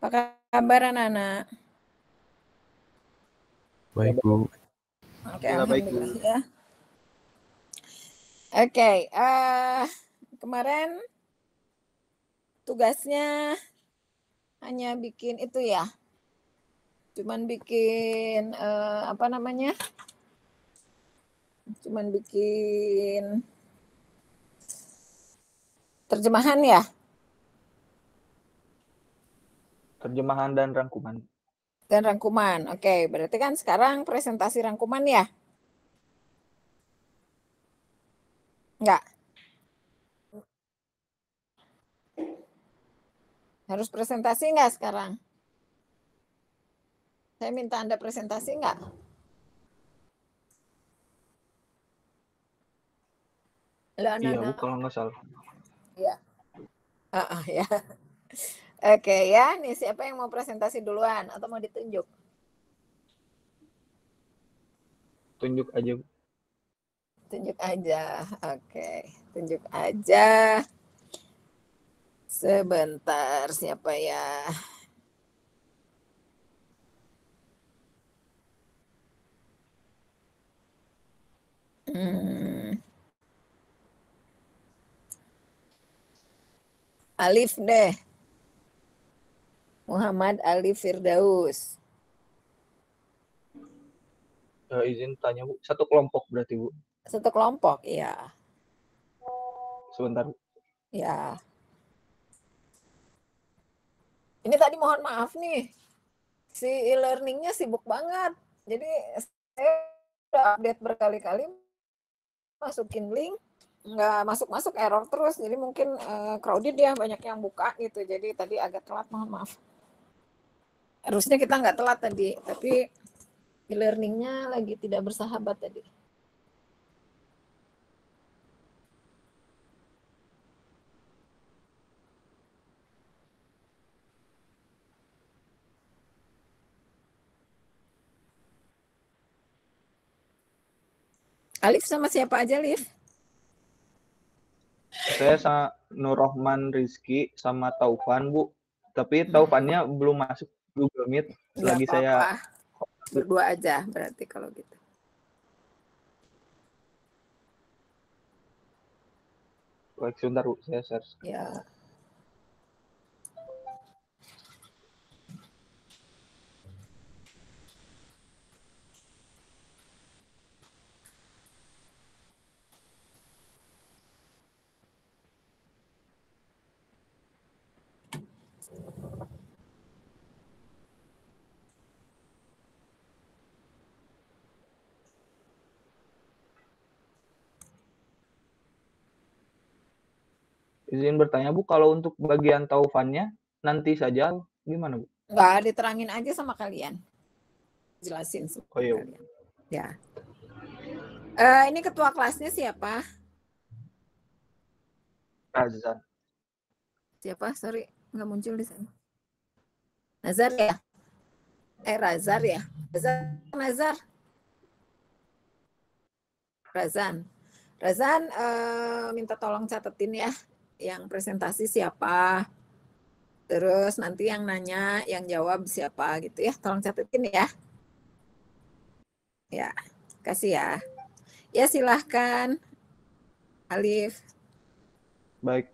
Apa kabar anak-anak? Baik, Bu. Oke, Baik, Bu. alhamdulillah ya. Oke, kemarin tugasnya hanya bikin itu ya. Cuman bikin apa namanya? Cuman bikin terjemahan ya. Terjemahan dan rangkuman. Dan rangkuman. Oke, berarti kan sekarang presentasi rangkuman ya? Enggak. Harus presentasi enggak sekarang? Saya minta Anda presentasi enggak? Halo, Iya, Bu, anak-anak. kalau nggak salah. Iya. Ya. Oke ya, nih siapa yang mau presentasi duluan atau mau ditunjuk? Tunjuk aja, Bu. Tunjuk aja. Oke, tunjuk aja. Sebentar, siapa ya? Alif deh. Muhammad Alif Firdaus. Izin tanya, Bu. Satu kelompok berarti, Bu. Satu kelompok, ya. Sebentar, Bu. Ya. Ini tadi mohon maaf nih. Si e-learningnya sibuk banget. Jadi saya udah update berkali-kali, masukin link, nggak masuk-masuk, error terus. Jadi mungkin crowded ya, banyak yang buka gitu. Jadi tadi agak telat, mohon maaf. Harusnya kita nggak telat tadi, tapi e-learningnya lagi tidak bersahabat tadi. Alif sama siapa aja, Alif? Saya sama Nurrohman Rizky sama Taufan, Bu. Tapi Taufannya belum masuk Google Meet. Nggak Lagi apa-apa. saya Berdua aja berarti kalau gitu. Baik, sebentar, Bu. Saya share. Ya. Izin bertanya, Bu, kalau untuk bagian Taufannya nanti saja gimana, Bu? Nggak, diterangin aja sama kalian. Jelasin sama Oh iya, Bu. kalian. Ya. Ini ketua kelasnya siapa? Razan. Siapa? Sorry, nggak muncul di sana. Nazar ya? Razar ya? Nazar. Razan minta tolong catetin ya, yang presentasi siapa, terus nanti yang nanya, yang jawab siapa gitu ya, tolong catetin ya. Ya, kasih ya. Ya silahkan, Alif. Baik,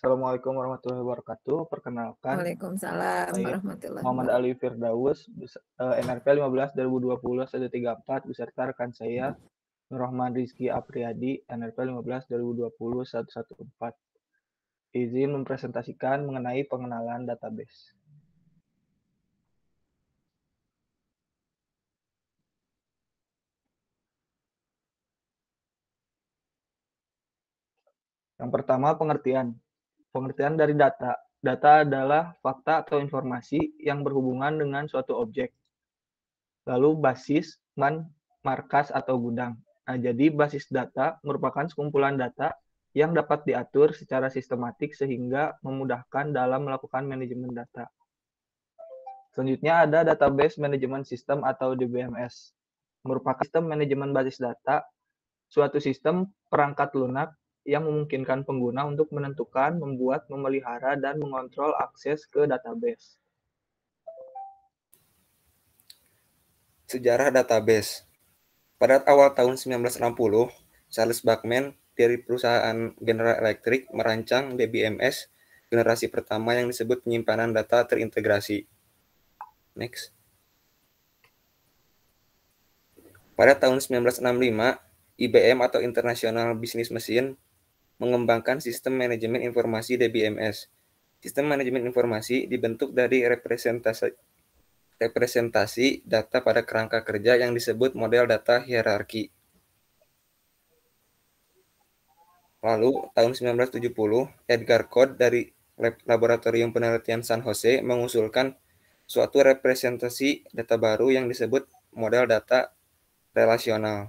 Assalamualaikum warahmatullahi wabarakatuh. Perkenalkan, Waalaikumsalam saya warahmatullahi Muhammad wabarakatuh. Ali Firdaus, NRP 15 2020 134, beserta rekan saya Nurrohman Rizky Apriyadi, NRP 15 2020 114. Izin mempresentasikan mengenai pengenalan database. Yang pertama, pengertian. Pengertian dari data. Data adalah fakta atau informasi yang berhubungan dengan suatu objek. Lalu basis, markas, atau gudang. Nah, jadi basis data merupakan sekumpulan data yang dapat diatur secara sistematik sehingga memudahkan dalam melakukan manajemen data. Selanjutnya ada Database Management System atau DBMS. Merupakan sistem manajemen basis data, suatu sistem perangkat lunak yang memungkinkan pengguna untuk menentukan, membuat, memelihara, dan mengontrol akses ke database. Sejarah database. Pada awal tahun 1960, Charles Bachman dari perusahaan General Electric merancang DBMS generasi pertama yang disebut penyimpanan data terintegrasi. Next. Pada tahun 1965, IBM atau International Business Machine mengembangkan sistem manajemen informasi DBMS. Sistem manajemen informasi dibentuk dari representasi data pada kerangka kerja yang disebut model data hierarki. Lalu, tahun 1970, Edgar Code dari Laboratorium Penelitian San Jose mengusulkan suatu representasi data baru yang disebut model data relasional.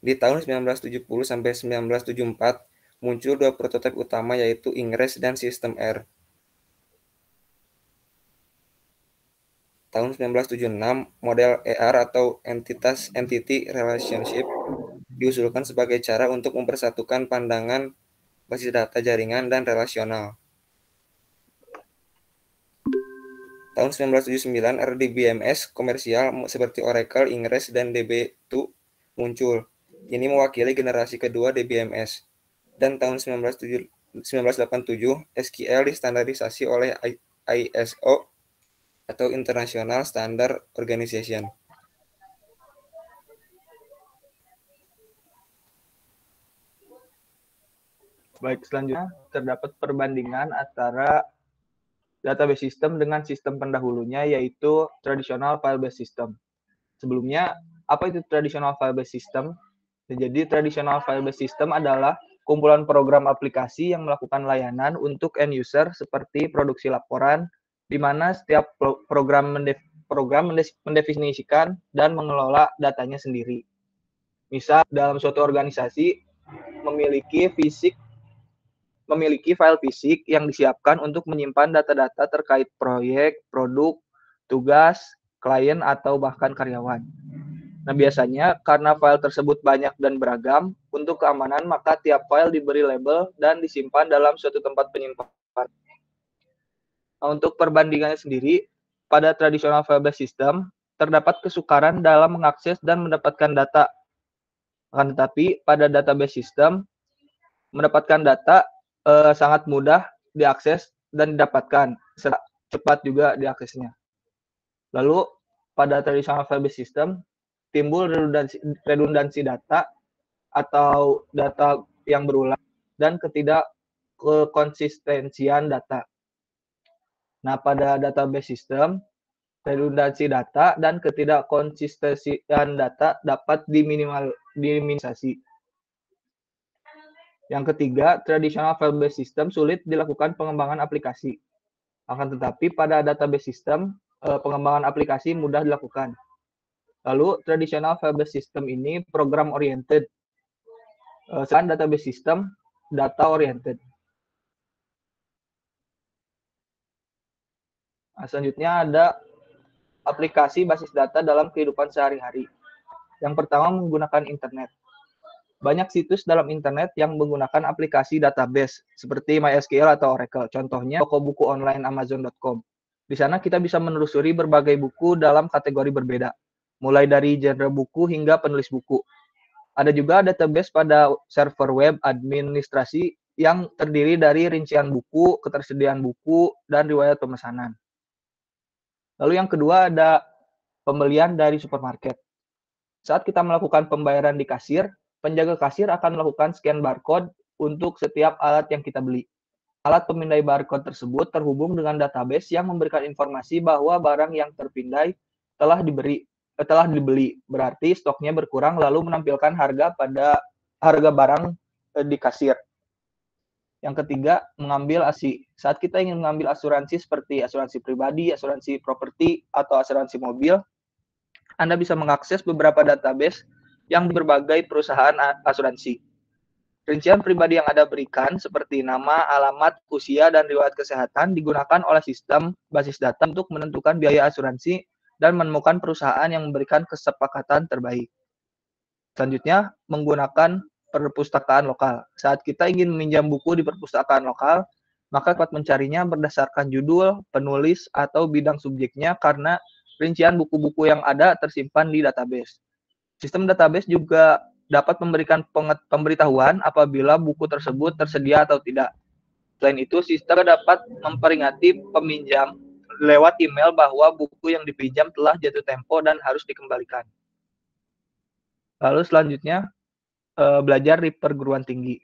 Di tahun 1970 sampai 1974, muncul dua prototipe utama yaitu Ingress dan System R. Tahun 1976, model ER atau Entity Relationship diusulkan sebagai cara untuk mempersatukan pandangan basis data jaringan dan relasional. Tahun 1979, RDBMS komersial seperti Oracle, Ingress, dan DB2 muncul. Ini mewakili generasi kedua DBMS. Dan tahun 1987, SQL distandarisasi oleh ISO atau International Standard Organization. Baik, selanjutnya terdapat perbandingan antara database system dengan sistem pendahulunya, yaitu traditional file-based system. Sebelumnya, apa itu traditional file-based system? Jadi, traditional file-based system adalah kumpulan program aplikasi yang melakukan layanan untuk end user seperti produksi laporan, di mana setiap program mendefinisikan dan mengelola datanya sendiri. Misal, dalam suatu organisasi memiliki file fisik yang disiapkan untuk menyimpan data-data terkait proyek, produk, tugas, klien, atau bahkan karyawan. Nah, biasanya karena file tersebut banyak dan beragam, untuk keamanan maka tiap file diberi label dan disimpan dalam suatu tempat penyimpanan. Nah, untuk perbandingannya sendiri, pada traditional file-based system, terdapat kesukaran dalam mengakses dan mendapatkan data. Akan tetapi, pada database system, mendapatkan data sangat mudah diakses dan didapatkan, cepat juga diaksesnya. Lalu, pada traditional file-based system, timbul redundansi data atau data yang berulang dan ketidakkonsistensian data. Nah, pada database system, redundansi data dan ketidakkonsistensian data dapat diminimalisasi. Yang ketiga, traditional file-based system sulit dilakukan pengembangan aplikasi. Akan tetapi pada database system, pengembangan aplikasi mudah dilakukan. Lalu, traditional file-based system ini program-oriented. Sedangkan database system data-oriented. Nah, selanjutnya ada aplikasi basis data dalam kehidupan sehari-hari. Yang pertama, menggunakan internet. Banyak situs dalam internet yang menggunakan aplikasi database, seperti MySQL atau Oracle. Contohnya, toko buku online Amazon.com. Di sana kita bisa menelusuri berbagai buku dalam kategori berbeda, mulai dari genre buku hingga penulis buku. Ada juga database pada server web administrasi yang terdiri dari rincian buku, ketersediaan buku, dan riwayat pemesanan. Lalu yang kedua ada pembelian dari supermarket. Saat kita melakukan pembayaran di kasir, penjaga kasir akan melakukan scan barcode untuk setiap alat yang kita beli. Alat pemindai barcode tersebut terhubung dengan database yang memberikan informasi bahwa barang yang terpindai telah dibeli, berarti stoknya berkurang lalu menampilkan harga barang di kasir. Yang ketiga, mengambil ASI. Saat kita ingin mengambil asuransi seperti asuransi pribadi, asuransi properti, atau asuransi mobil, Anda bisa mengakses beberapa database yang berbagai perusahaan asuransi. Rincian pribadi yang Anda berikan seperti nama, alamat, usia, dan riwayat kesehatan digunakan oleh sistem basis data untuk menentukan biaya asuransi dan menemukan perusahaan yang memberikan kesepakatan terbaik. Selanjutnya, menggunakan perpustakaan lokal. Saat kita ingin meminjam buku di perpustakaan lokal, maka dapat mencarinya berdasarkan judul, penulis, atau bidang subjeknya karena rincian buku-buku yang ada tersimpan di database. Sistem database juga dapat memberikan pemberitahuan apabila buku tersebut tersedia atau tidak. Selain itu, sistem dapat memperingati peminjam lewat email bahwa buku yang dipinjam telah jatuh tempo dan harus dikembalikan. Lalu selanjutnya, belajar di perguruan tinggi.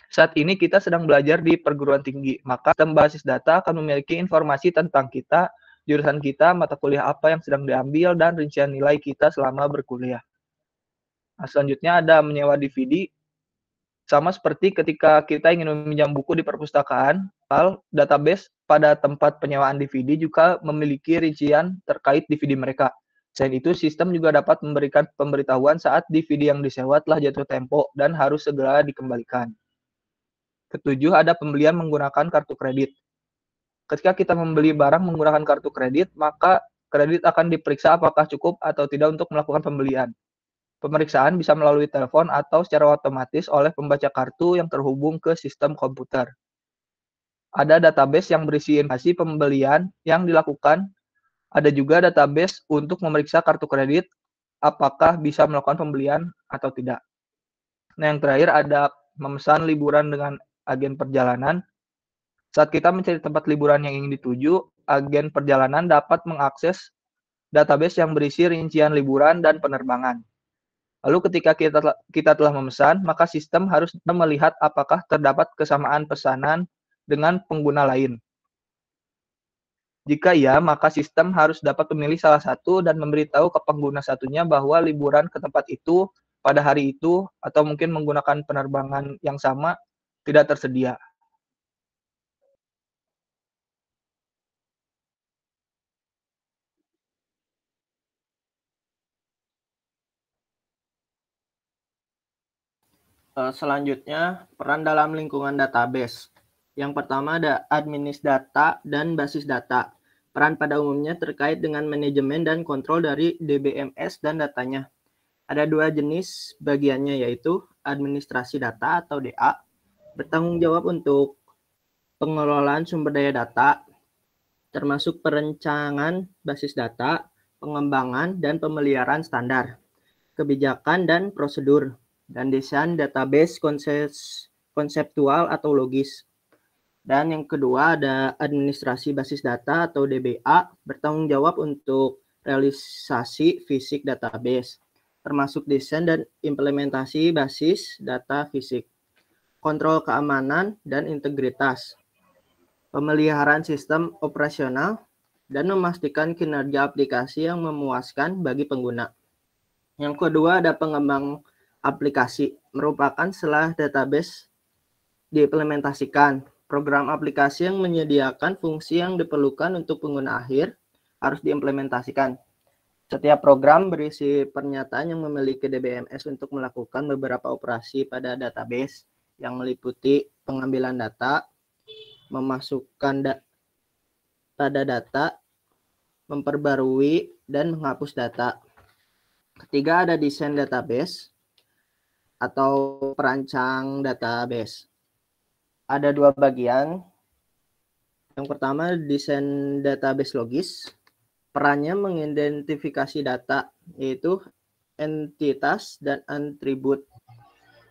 Saat ini kita sedang belajar di perguruan tinggi, maka sistem basis data akan memiliki informasi tentang kita, jurusan kita, mata kuliah apa yang sedang diambil, dan rincian nilai kita selama berkuliah. Nah, selanjutnya ada menyewa DVD. Sama seperti ketika kita ingin meminjam buku di perpustakaan, database pada tempat penyewaan DVD juga memiliki rincian terkait DVD mereka. Selain itu, sistem juga dapat memberikan pemberitahuan saat DVD yang disewa telah jatuh tempo dan harus segera dikembalikan. Ketujuh, ada pembelian menggunakan kartu kredit. Ketika kita membeli barang menggunakan kartu kredit, maka kredit akan diperiksa apakah cukup atau tidak untuk melakukan pembelian. Pemeriksaan bisa melalui telepon atau secara otomatis oleh pembaca kartu yang terhubung ke sistem komputer. Ada database yang berisi informasi pembelian yang dilakukan. Ada juga database untuk memeriksa kartu kredit apakah bisa melakukan pembelian atau tidak. Nah, yang terakhir ada memesan liburan dengan agen perjalanan. Saat kita mencari tempat liburan yang ingin dituju, agen perjalanan dapat mengakses database yang berisi rincian liburan dan penerbangan. Lalu ketika kita telah memesan, maka sistem harus melihat apakah terdapat kesamaan pesanan dengan pengguna lain. Jika iya, maka sistem harus dapat memilih salah satu dan memberitahu ke pengguna satunya bahwa liburan ke tempat itu pada hari itu atau mungkin menggunakan penerbangan yang sama tidak tersedia. Selanjutnya, peran dalam lingkungan database. Yang pertama ada administrasi dan basis data. Peran pada umumnya terkait dengan manajemen dan kontrol dari DBMS dan datanya. Ada dua jenis bagiannya, yaitu administrasi data atau DA, bertanggung jawab untuk pengelolaan sumber daya data, termasuk perencanaan basis data, pengembangan dan pemeliharaan standar, kebijakan dan prosedur, dan desain database konseptual atau logis. Dan yang kedua ada administrasi basis data atau DBA, bertanggung jawab untuk realisasi fisik database, termasuk desain dan implementasi basis data fisik, kontrol keamanan dan integritas, pemeliharaan sistem operasional, dan memastikan kinerja aplikasi yang memuaskan bagi pengguna. Yang kedua ada pengembang aplikasi, merupakan setelah database diimplementasikan. Program aplikasi yang menyediakan fungsi yang diperlukan untuk pengguna akhir harus diimplementasikan. Setiap program berisi pernyataan yang memiliki DBMS untuk melakukan beberapa operasi pada database yang meliputi pengambilan data, memasukkan pada data, memperbarui, dan menghapus data. Ketiga ada desain database atau perancang database. Ada dua bagian. Yang pertama, desain database logis. Perannya mengidentifikasi data, yaitu entitas dan atribut,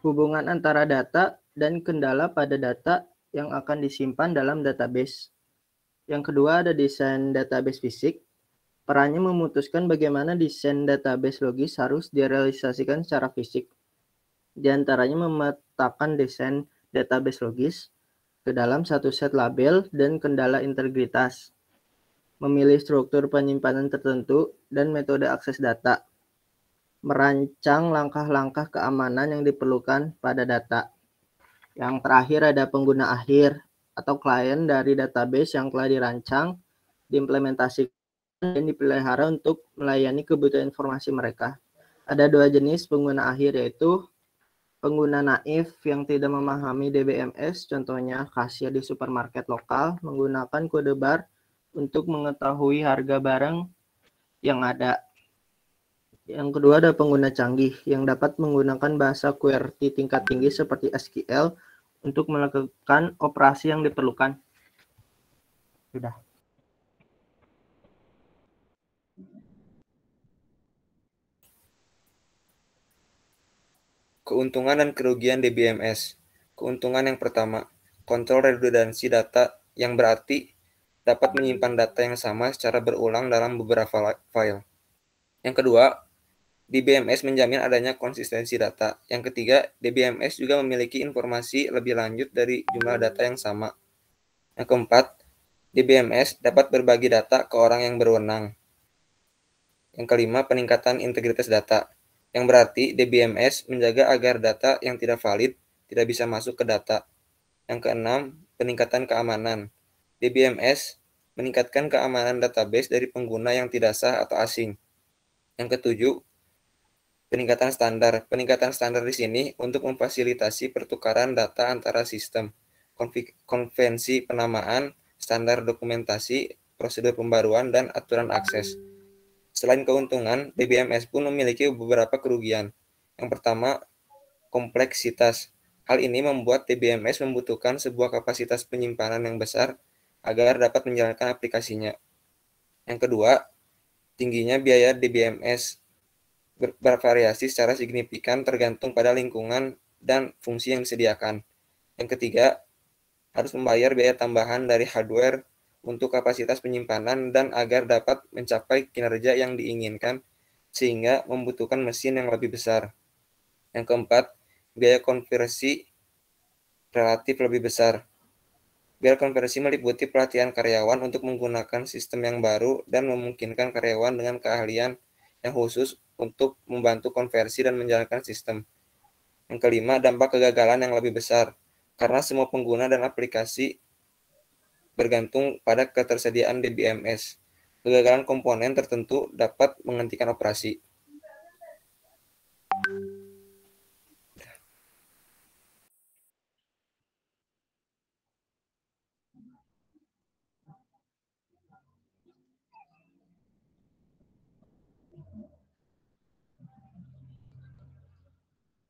hubungan antara data dan kendala pada data yang akan disimpan dalam database. Yang kedua, ada desain database fisik. Perannya memutuskan bagaimana desain database logis harus direalisasikan secara fisik. Di antaranya memetakan desain database logis ke dalam satu set label dan kendala integritas, memilih struktur penyimpanan tertentu dan metode akses data, merancang langkah-langkah keamanan yang diperlukan pada data. Yang terakhir ada pengguna akhir atau klien dari database yang telah dirancang, diimplementasikan, dan dipelihara untuk melayani kebutuhan informasi mereka. Ada dua jenis pengguna akhir, yaitu pengguna naif yang tidak memahami DBMS, contohnya kasir di supermarket lokal, menggunakan kode bar untuk mengetahui harga barang yang ada. Yang kedua ada pengguna canggih yang dapat menggunakan bahasa QWERTY tingkat tinggi seperti SQL untuk melakukan operasi yang diperlukan. Sudah. Keuntungan dan kerugian DBMS. Keuntungan yang pertama, kontrol redundansi data yang berarti dapat menyimpan data yang sama secara berulang dalam beberapa file. Yang kedua, DBMS menjamin adanya konsistensi data. Yang ketiga, DBMS juga memiliki informasi lebih lanjut dari jumlah data yang sama. Yang keempat, DBMS dapat berbagi data ke orang yang berwenang. Yang kelima, peningkatan integritas data, yang berarti DBMS menjaga agar data yang tidak valid tidak bisa masuk ke data. Yang keenam, peningkatan keamanan. DBMS meningkatkan keamanan database dari pengguna yang tidak sah atau asing. Yang ketujuh, peningkatan standar. Peningkatan standar di sini untuk memfasilitasi pertukaran data antara sistem, konvensi penamaan, standar dokumentasi, prosedur pembaruan, dan aturan akses. Selain keuntungan, DBMS pun memiliki beberapa kerugian. Yang pertama, kompleksitas. Hal ini membuat DBMS membutuhkan sebuah kapasitas penyimpanan yang besar agar dapat menjalankan aplikasinya. Yang kedua, tingginya biaya DBMS bervariasi secara signifikan tergantung pada lingkungan dan fungsi yang disediakan. Yang ketiga, harus membayar biaya tambahan dari hardware untuk kapasitas penyimpanan dan agar dapat mencapai kinerja yang diinginkan sehingga membutuhkan mesin yang lebih besar. Yang keempat, biaya konversi relatif lebih besar. Biaya konversi meliputi pelatihan karyawan untuk menggunakan sistem yang baru dan memungkinkan karyawan dengan keahlian yang khusus untuk membantu konversi dan menjalankan sistem. Yang kelima, dampak kegagalan yang lebih besar karena semua pengguna dan aplikasi bergantung pada ketersediaan DBMS. Kegagalan komponen tertentu dapat menghentikan operasi.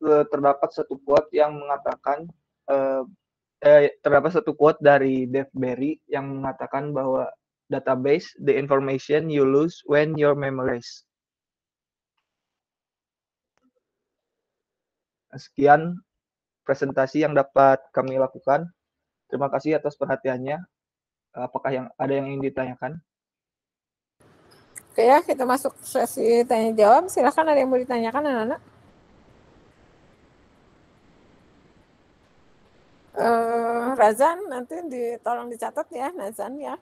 Terdapat satu quote yang mengatakan terdapat satu quote dari Dave Berry yang mengatakan bahwa database the information you lose when your memorize. Sekian presentasi yang dapat kami lakukan. Terima kasih atas perhatiannya. Apakah ada yang ingin ditanyakan? Oke ya, kita masuk sesi tanya jawab. Silahkan, ada yang mau ditanyakan anak-anak? Razan, nanti tolong dicatat ya, Nazan ya.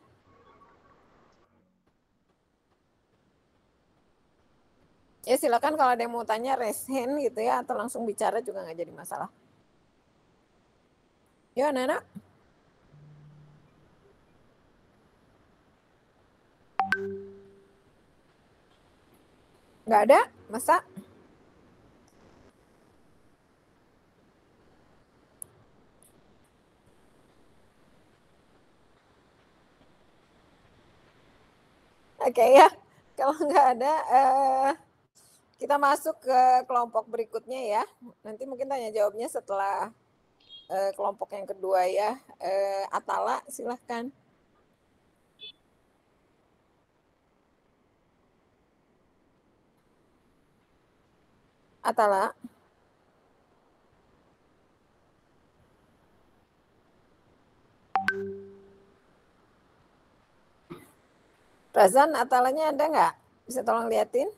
Ya silakan, kalau ada yang mau tanya raise hand gitu ya, atau langsung bicara juga nggak jadi masalah. Yuk anak-anak. Nggak ada, masa? Oke ya, kalau nggak ada, kita masuk ke kelompok berikutnya ya. Nanti mungkin tanya jawabnya setelah kelompok yang kedua ya. Atala, silahkan. Atala. Razan, Atalanya ada nggak? Bisa tolong liatin?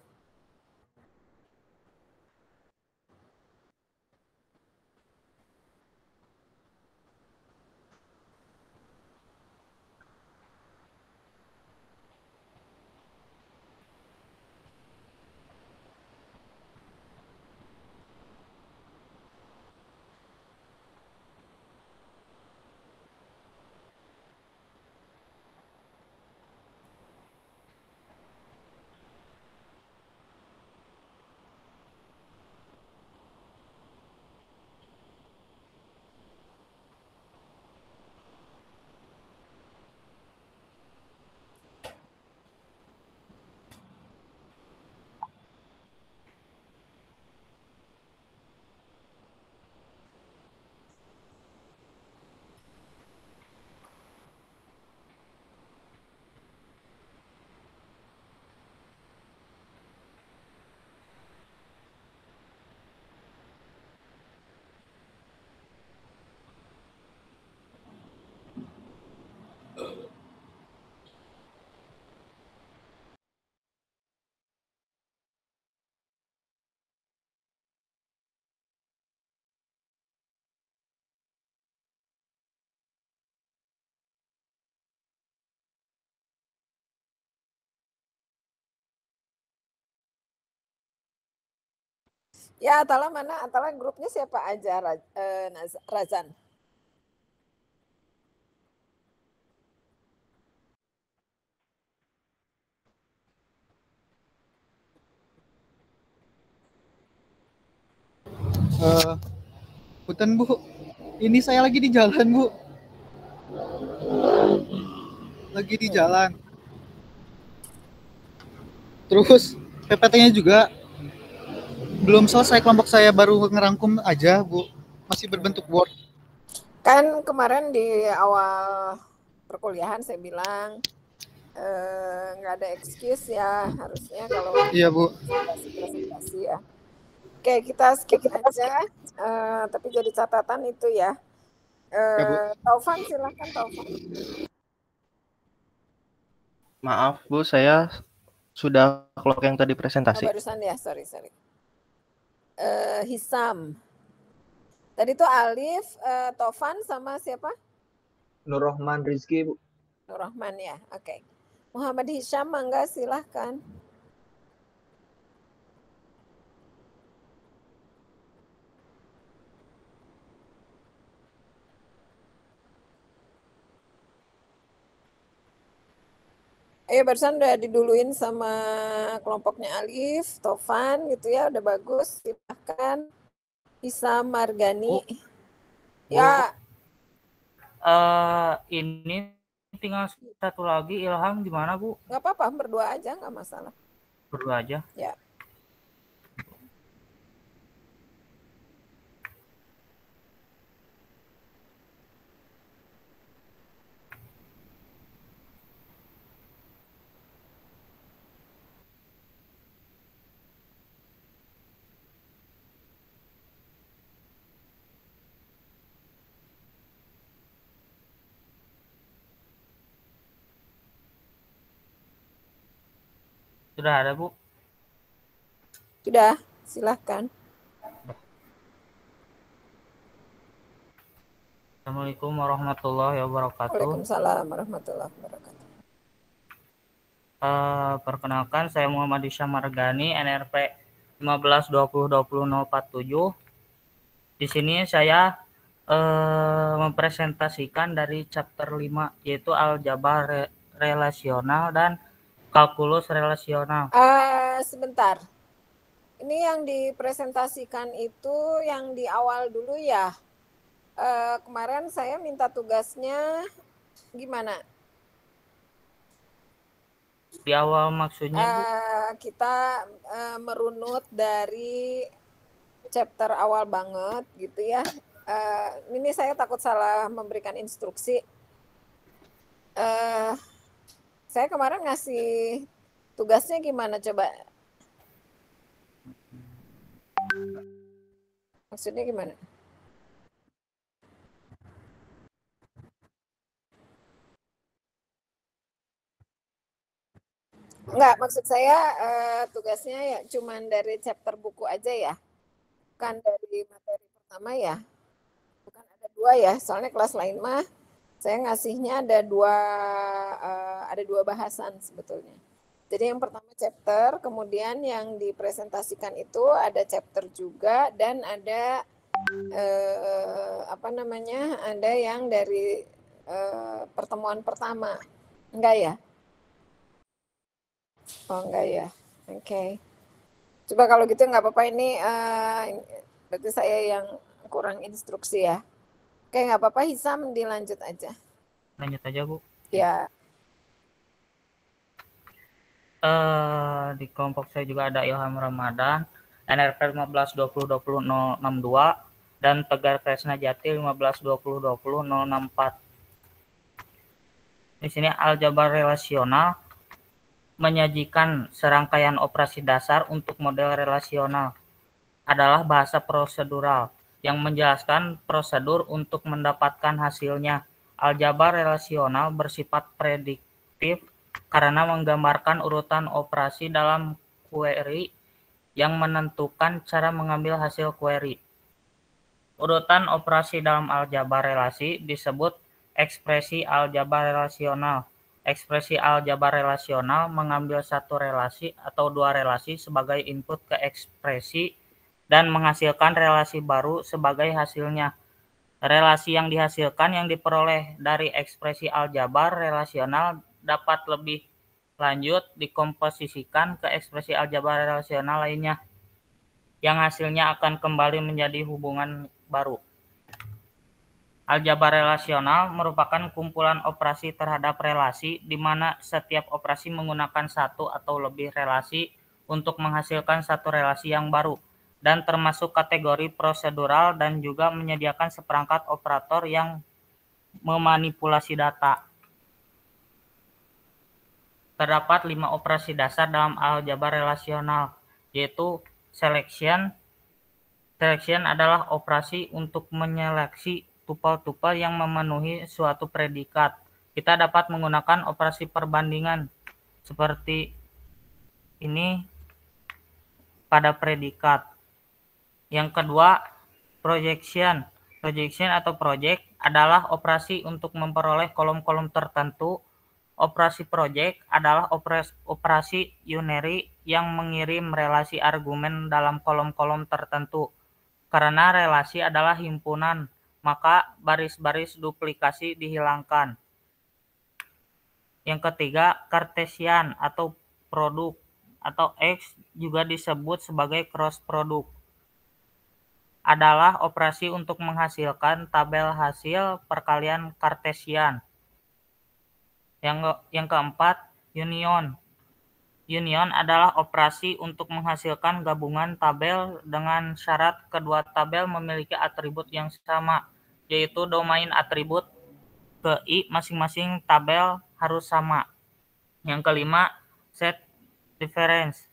Ya, Atala mana? Atala grupnya siapa aja, Razan? Punten Bu, ini saya lagi di jalan Bu. Lagi di jalan. Terus PPT-nya juga belum selesai, kelompok saya baru ngerangkum aja Bu. Masih berbentuk Word. Kan kemarin di awal perkuliahan saya bilang nggak ada excuse ya, harusnya kalau Iya Bu. presentasi ya. Oke, kita skip aja, tapi jadi catatan itu ya. Ya, Bu. Taufan, silakan Taufan. Maaf Bu, saya sudah clock yang tadi Oh, presentasi. barusan ya, sorry. Hisam. Tadi tuh Alif, Taufan sama siapa? Nurrohman Rizky, Bu. Nurrohman ya, oke. Muhammad Hisham, mangga silahkan. Ayo, barusan udah diduluin sama kelompoknya Alif, Taufan gitu ya, udah bagus. Silahkan. Hisham Margani. Ya. Ini tinggal satu lagi, Ilham gimana Bu? Nggak apa-apa, berdua aja, nggak masalah. Berdua aja? Ya. Sudah ada Bu? Sudah, silahkan. Assalamualaikum warahmatullahi wabarakatuh. Waalaikumsalam warahmatullahi wabarakatuh. Perkenalkan, saya Muhammad Hisham Margani, NRP 15202047. Di sini saya mempresentasikan dari chapter 5, yaitu aljabar relasional dan kalkulus relasional. Sebentar. Ini yang dipresentasikan itu yang di awal dulu ya. Kemarin saya minta tugasnya gimana? Di awal maksudnya Bu? Kita merunut dari chapter awal banget gitu ya. Ini saya takut salah memberikan instruksi. Saya kemarin ngasih tugasnya gimana coba? Maksudnya gimana? Enggak, maksud saya tugasnya ya cuman dari chapter buku aja ya. Bukan dari materi pertama ya. Bukan ada 2 ya. Soalnya kelas lain mah saya ngasihnya ada dua bahasan sebetulnya. Jadi yang pertama chapter, kemudian yang dipresentasikan itu ada chapter juga dan ada ada yang dari pertemuan pertama. Enggak ya? Oh enggak ya. Oke. Coba kalau gitu nggak apa-apa, ini berarti saya yang kurang instruksi ya. Oke, nggak apa-apa, Hisam dilanjut aja. Lanjut aja Bu. Ya. Di kelompok saya juga ada Ilham Ramadan, NRP 15202062 dan Tegar Kresna Jati 15202064. Di sini aljabar relasional menyajikan serangkaian operasi dasar untuk model relasional. Adalah bahasa prosedural yang menjelaskan prosedur untuk mendapatkan hasilnya. Aljabar relasional bersifat prediktif karena menggambarkan urutan operasi dalam query yang menentukan cara mengambil hasil query. Urutan operasi dalam aljabar relasi disebut ekspresi aljabar relasional. Ekspresi aljabar relasional mengambil satu relasi atau dua relasi sebagai input ke ekspresi dan menghasilkan relasi baru sebagai hasilnya. Relasi yang dihasilkan yang diperoleh dari ekspresi aljabar relasional dapat lebih lanjut dikomposisikan ke ekspresi aljabar relasional lainnya, yang hasilnya akan kembali menjadi hubungan baru. Aljabar relasional merupakan kumpulan operasi terhadap relasi di mana setiap operasi menggunakan satu atau lebih relasi untuk menghasilkan satu relasi yang baru, dan termasuk kategori prosedural dan juga menyediakan seperangkat operator yang memanipulasi data. Terdapat 5 operasi dasar dalam aljabar relasional, yaitu selection. Selection adalah operasi untuk menyeleksi tupel-tupel yang memenuhi suatu predikat. Kita dapat menggunakan operasi perbandingan seperti ini pada predikat. Yang kedua, projection. Projection atau project adalah operasi untuk memperoleh kolom-kolom tertentu. Operasi project adalah operasi unary yang mengirim relasi argumen dalam kolom-kolom tertentu. Karena relasi adalah himpunan, maka baris-baris duplikasi dihilangkan. Yang ketiga, Cartesian atau produk atau X juga disebut sebagai cross product. Adalah operasi untuk menghasilkan tabel hasil perkalian Cartesian. Yang keempat, union. Union adalah operasi untuk menghasilkan gabungan tabel dengan syarat kedua tabel memiliki atribut yang sama, yaitu domain atribut ke I masing-masing tabel harus sama. Yang kelima, set difference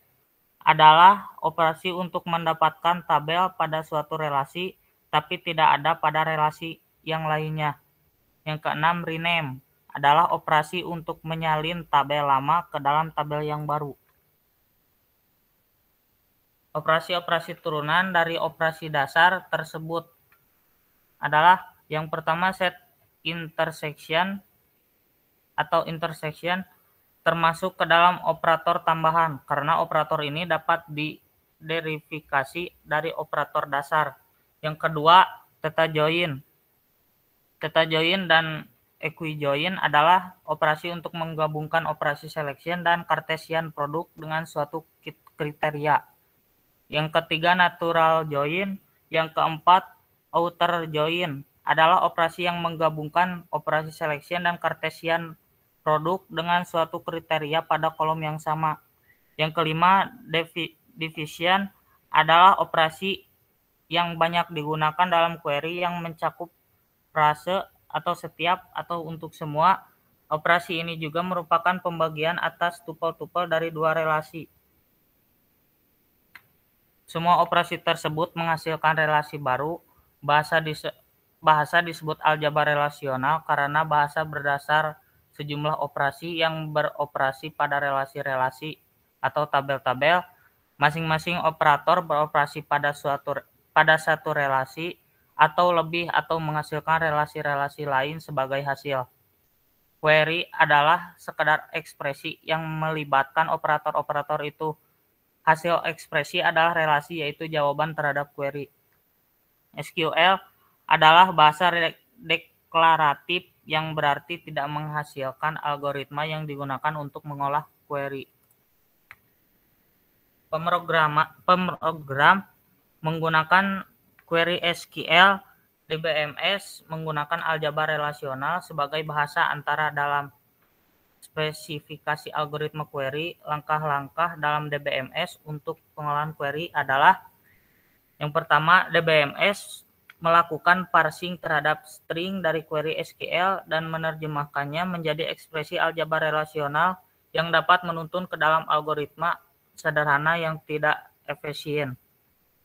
adalah operasi untuk mendapatkan tabel pada suatu relasi tapi tidak ada pada relasi yang lainnya. Yang keenam, rename adalah operasi untuk menyalin tabel lama ke dalam tabel yang baru. Operasi-operasi turunan dari operasi dasar tersebut adalah yang pertama, set intersection atau intersection termasuk ke dalam operator tambahan karena operator ini dapat diderifikasi dari operator dasar. Yang kedua, theta join. Theta join dan equijoin adalah operasi untuk menggabungkan operasi selection dan Cartesian product dengan suatu kriteria. Yang ketiga, natural join. Yang keempat, outer join adalah operasi yang menggabungkan operasi selection dan Cartesian product dengan suatu kriteria pada kolom yang sama. Yang kelima, division adalah operasi yang banyak digunakan dalam query yang mencakup frase atau setiap atau untuk semua. Operasi ini juga merupakan pembagian atas tupel-tupel dari dua relasi. Semua operasi tersebut menghasilkan relasi baru. Bahasa disebut aljabar relasional karena bahasa berdasar sejumlah operasi yang beroperasi pada relasi-relasi atau tabel-tabel. Masing-masing operator beroperasi pada satu relasi atau lebih atau menghasilkan relasi-relasi lain sebagai hasil. Query adalah sekedar ekspresi yang melibatkan operator-operator itu. Hasil ekspresi adalah relasi, yaitu jawaban terhadap query. SQL adalah bahasa deklaratif yang berarti tidak menghasilkan algoritma yang digunakan untuk mengolah query. Pemrogram menggunakan query SQL DBMS menggunakan aljabar relasional sebagai bahasa antara dalam spesifikasi algoritma query. Langkah-langkah dalam DBMS untuk pengolahan query adalah: yang pertama, DBMS melakukan parsing terhadap string dari query SQL dan menerjemahkannya menjadi ekspresi aljabar relasional yang dapat menuntun ke dalam algoritma sederhana yang tidak efisien.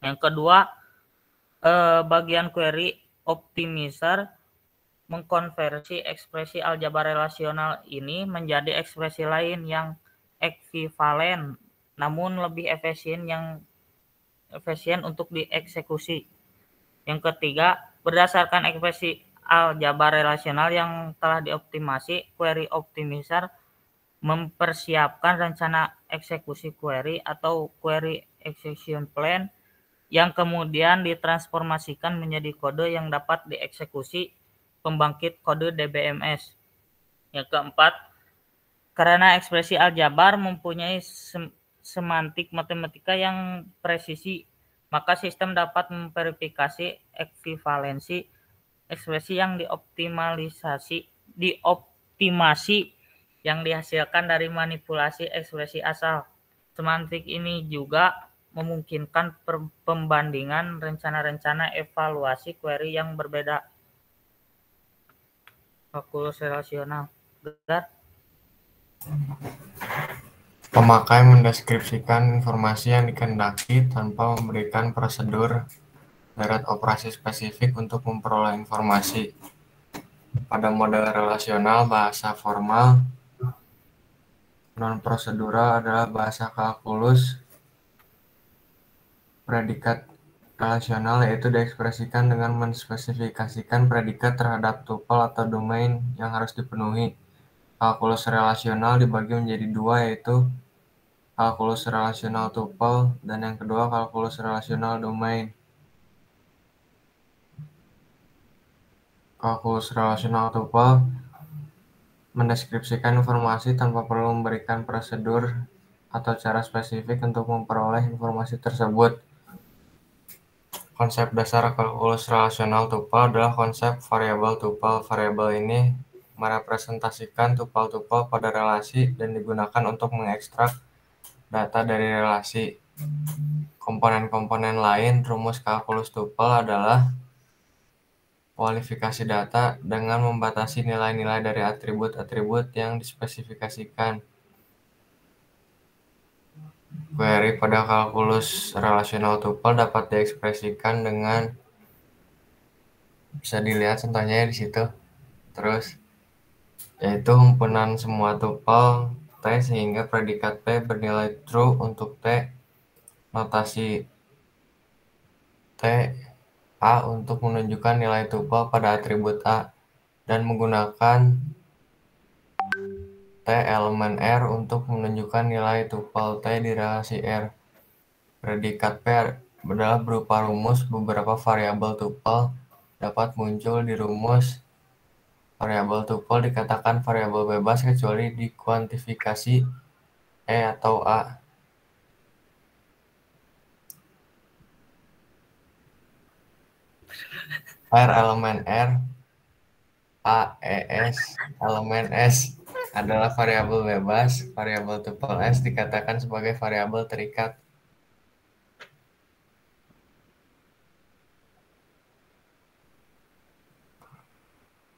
Yang kedua, bagian query optimizer mengkonversi ekspresi aljabar relasional ini menjadi ekspresi lain yang ekuivalen namun lebih efisien untuk dieksekusi. Yang ketiga, berdasarkan ekspresi aljabar relasional yang telah dioptimasi, query optimizer mempersiapkan rencana eksekusi query atau query execution plan yang kemudian ditransformasikan menjadi kode yang dapat dieksekusi pembangkit kode DBMS. Yang keempat, karena ekspresi aljabar mempunyai semantik matematika yang presisi, maka sistem dapat memverifikasi ekuivalensi ekspresi yang dioptimasi yang dihasilkan dari manipulasi ekspresi asal. Semantik ini juga memungkinkan pembandingan rencana-rencana evaluasi query yang berbeda. Kalkulus relasional. Pemakai mendeskripsikan informasi yang dikehendaki tanpa memberikan prosedur deret operasi spesifik untuk memperoleh informasi. Pada model relasional, bahasa formal non-prosedural adalah bahasa kalkulus. Predikat relasional yaitu diekspresikan dengan menspesifikasikan predikat terhadap tupel atau domain yang harus dipenuhi. Kalkulus relasional dibagi menjadi dua, yaitu kalkulus relasional tupel dan yang kedua kalkulus relasional domain. Kalkulus relasional tupel mendeskripsikan informasi tanpa perlu memberikan prosedur atau cara spesifik untuk memperoleh informasi tersebut. Konsep dasar kalkulus relasional tupel adalah konsep variabel tupel. Variabel ini merepresentasikan tupel-tupel pada relasi dan digunakan untuk mengekstrak data dari relasi. Komponen-komponen lain rumus kalkulus tupel adalah kualifikasi data dengan membatasi nilai-nilai dari atribut-atribut yang dispesifikasikan. Query pada kalkulus relasional tupel dapat diekspresikan dengan, bisa dilihat contohnya di situ. Terus yaitu himpunan semua tupel T sehingga predikat P bernilai true untuk T, notasi T A untuk menunjukkan nilai tupel pada atribut A, dan menggunakan T elemen R untuk menunjukkan nilai tupel T di relasi R. Predikat P adalah berupa rumus beberapa variabel tupel dapat muncul di rumus. Variabel tupel dikatakan variabel bebas kecuali dikuantifikasi E atau A. R elemen R, A, ES, elemen S adalah variabel bebas. Variabel tupel S dikatakan sebagai variabel terikat.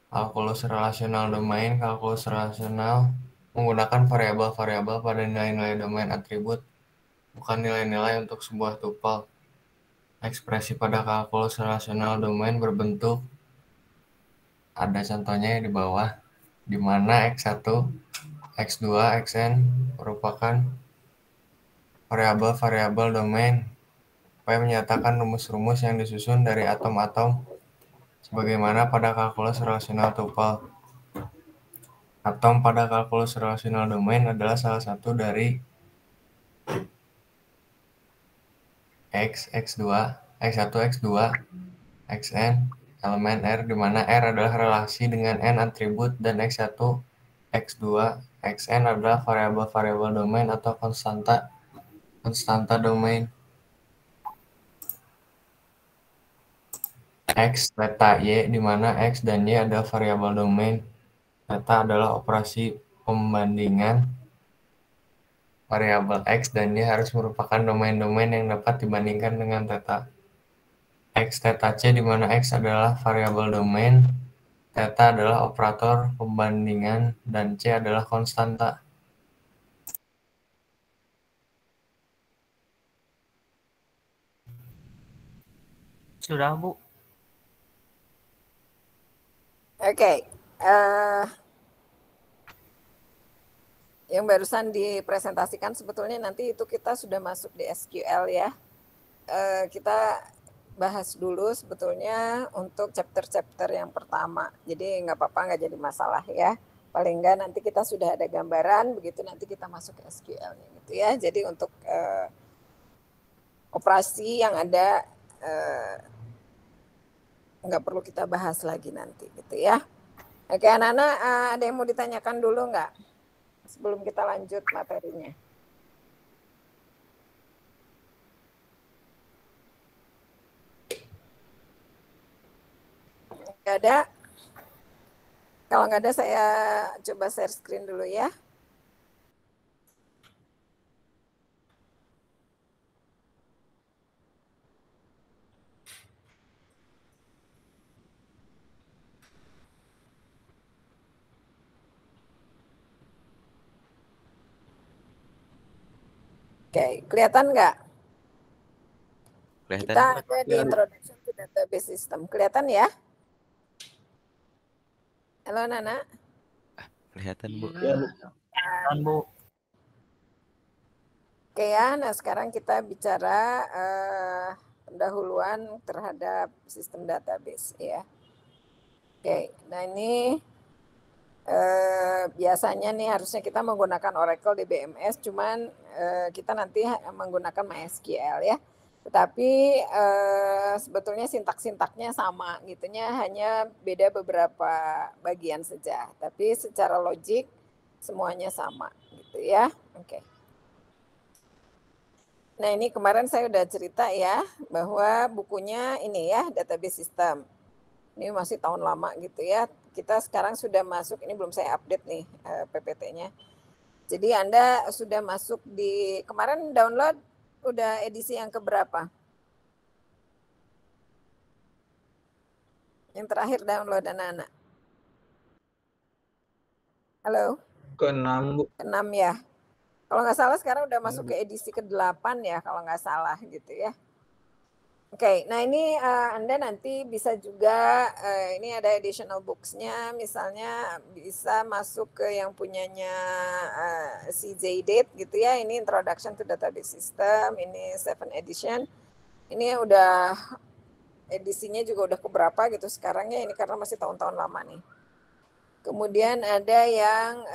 Kalkulus relasional domain. Kalkulus relasional menggunakan variabel-variabel pada nilai-nilai domain atribut, bukan nilai-nilai untuk sebuah tupel. Ekspresi pada kalkulus relasional domain berbentuk, ada contohnya di bawah, di mana X1, X2, Xn merupakan variabel-variabel domain. P menyatakan rumus-rumus yang disusun dari atom-atom sebagaimana pada kalkulus relasional tupel. Atom pada kalkulus relasional domain adalah salah satu dari X, X2, X1, X2, Xn, elemen R, di mana R adalah relasi dengan N atribut, dan X1, X2, Xn adalah variabel-variabel domain atau konstanta domain. X, theta, Y, di mana X dan Y adalah variabel domain. Theta adalah operasi pembandingan. Variabel X dan Y harus merupakan domain-domain yang dapat dibandingkan dengan theta. X, theta, C, di mana X adalah variabel domain, theta adalah operator pembandingan, dan C adalah konstanta. Sudah, Bu. Oke, yang barusan dipresentasikan sebetulnya nanti itu kita sudah masuk di SQL ya. Kita bahas dulu sebetulnya untuk chapter-chapter yang pertama. Jadi nggak apa-apa, nggak jadi masalah ya. Paling nggak nanti kita sudah ada gambaran, begitu nanti kita masuk ke SQL-nya gitu ya. Jadi untuk operasi yang ada, nggak perlu kita bahas lagi nanti gitu ya. Oke, anak-anak, ada yang mau ditanyakan dulu nggak sebelum kita lanjut materinya? Nggak ada? Kalau nggak ada, saya coba share screen dulu ya. Oke, kelihatan nggak? Kelihatan. Kita ada di Introduction to Database System. Kelihatan ya? Halo, Nana. Kelihatan, Bu. Ya, Bu. Dan Bu, Oke ya, nah sekarang kita bicara pendahuluan terhadap sistem database ya. Oke, nah ini biasanya nih harusnya kita menggunakan Oracle DBMS, cuman kita nanti menggunakan MySQL ya. Tetapi sebetulnya sintak-sintaknya sama gitunya, hanya beda beberapa bagian saja. Tapi secara logik semuanya sama gitu ya. Oke. Nah ini kemarin saya udah cerita ya bahwa bukunya ini ya, database system. Ini masih tahun lama gitu ya. Kita sekarang sudah masuk, ini belum saya update nih PPT-nya. Jadi Anda sudah masuk di, kemarin download udah edisi yang keberapa? Yang terakhir download anak-anak. Halo? Ke-6, Bu. Ke-6 ya. Kalau nggak salah sekarang udah masuk ke edisi ke-8 ya kalau nggak salah gitu ya. Oke, nah ini Anda nanti bisa juga, ini ada additional books-nya, misalnya bisa masuk ke yang punyanya CJ Date gitu ya, ini Introduction to Database System, ini 7 edition, ini udah edisinya juga udah keberapa gitu sekarang ya, ini karena masih tahun-tahun lama nih. Kemudian ada yang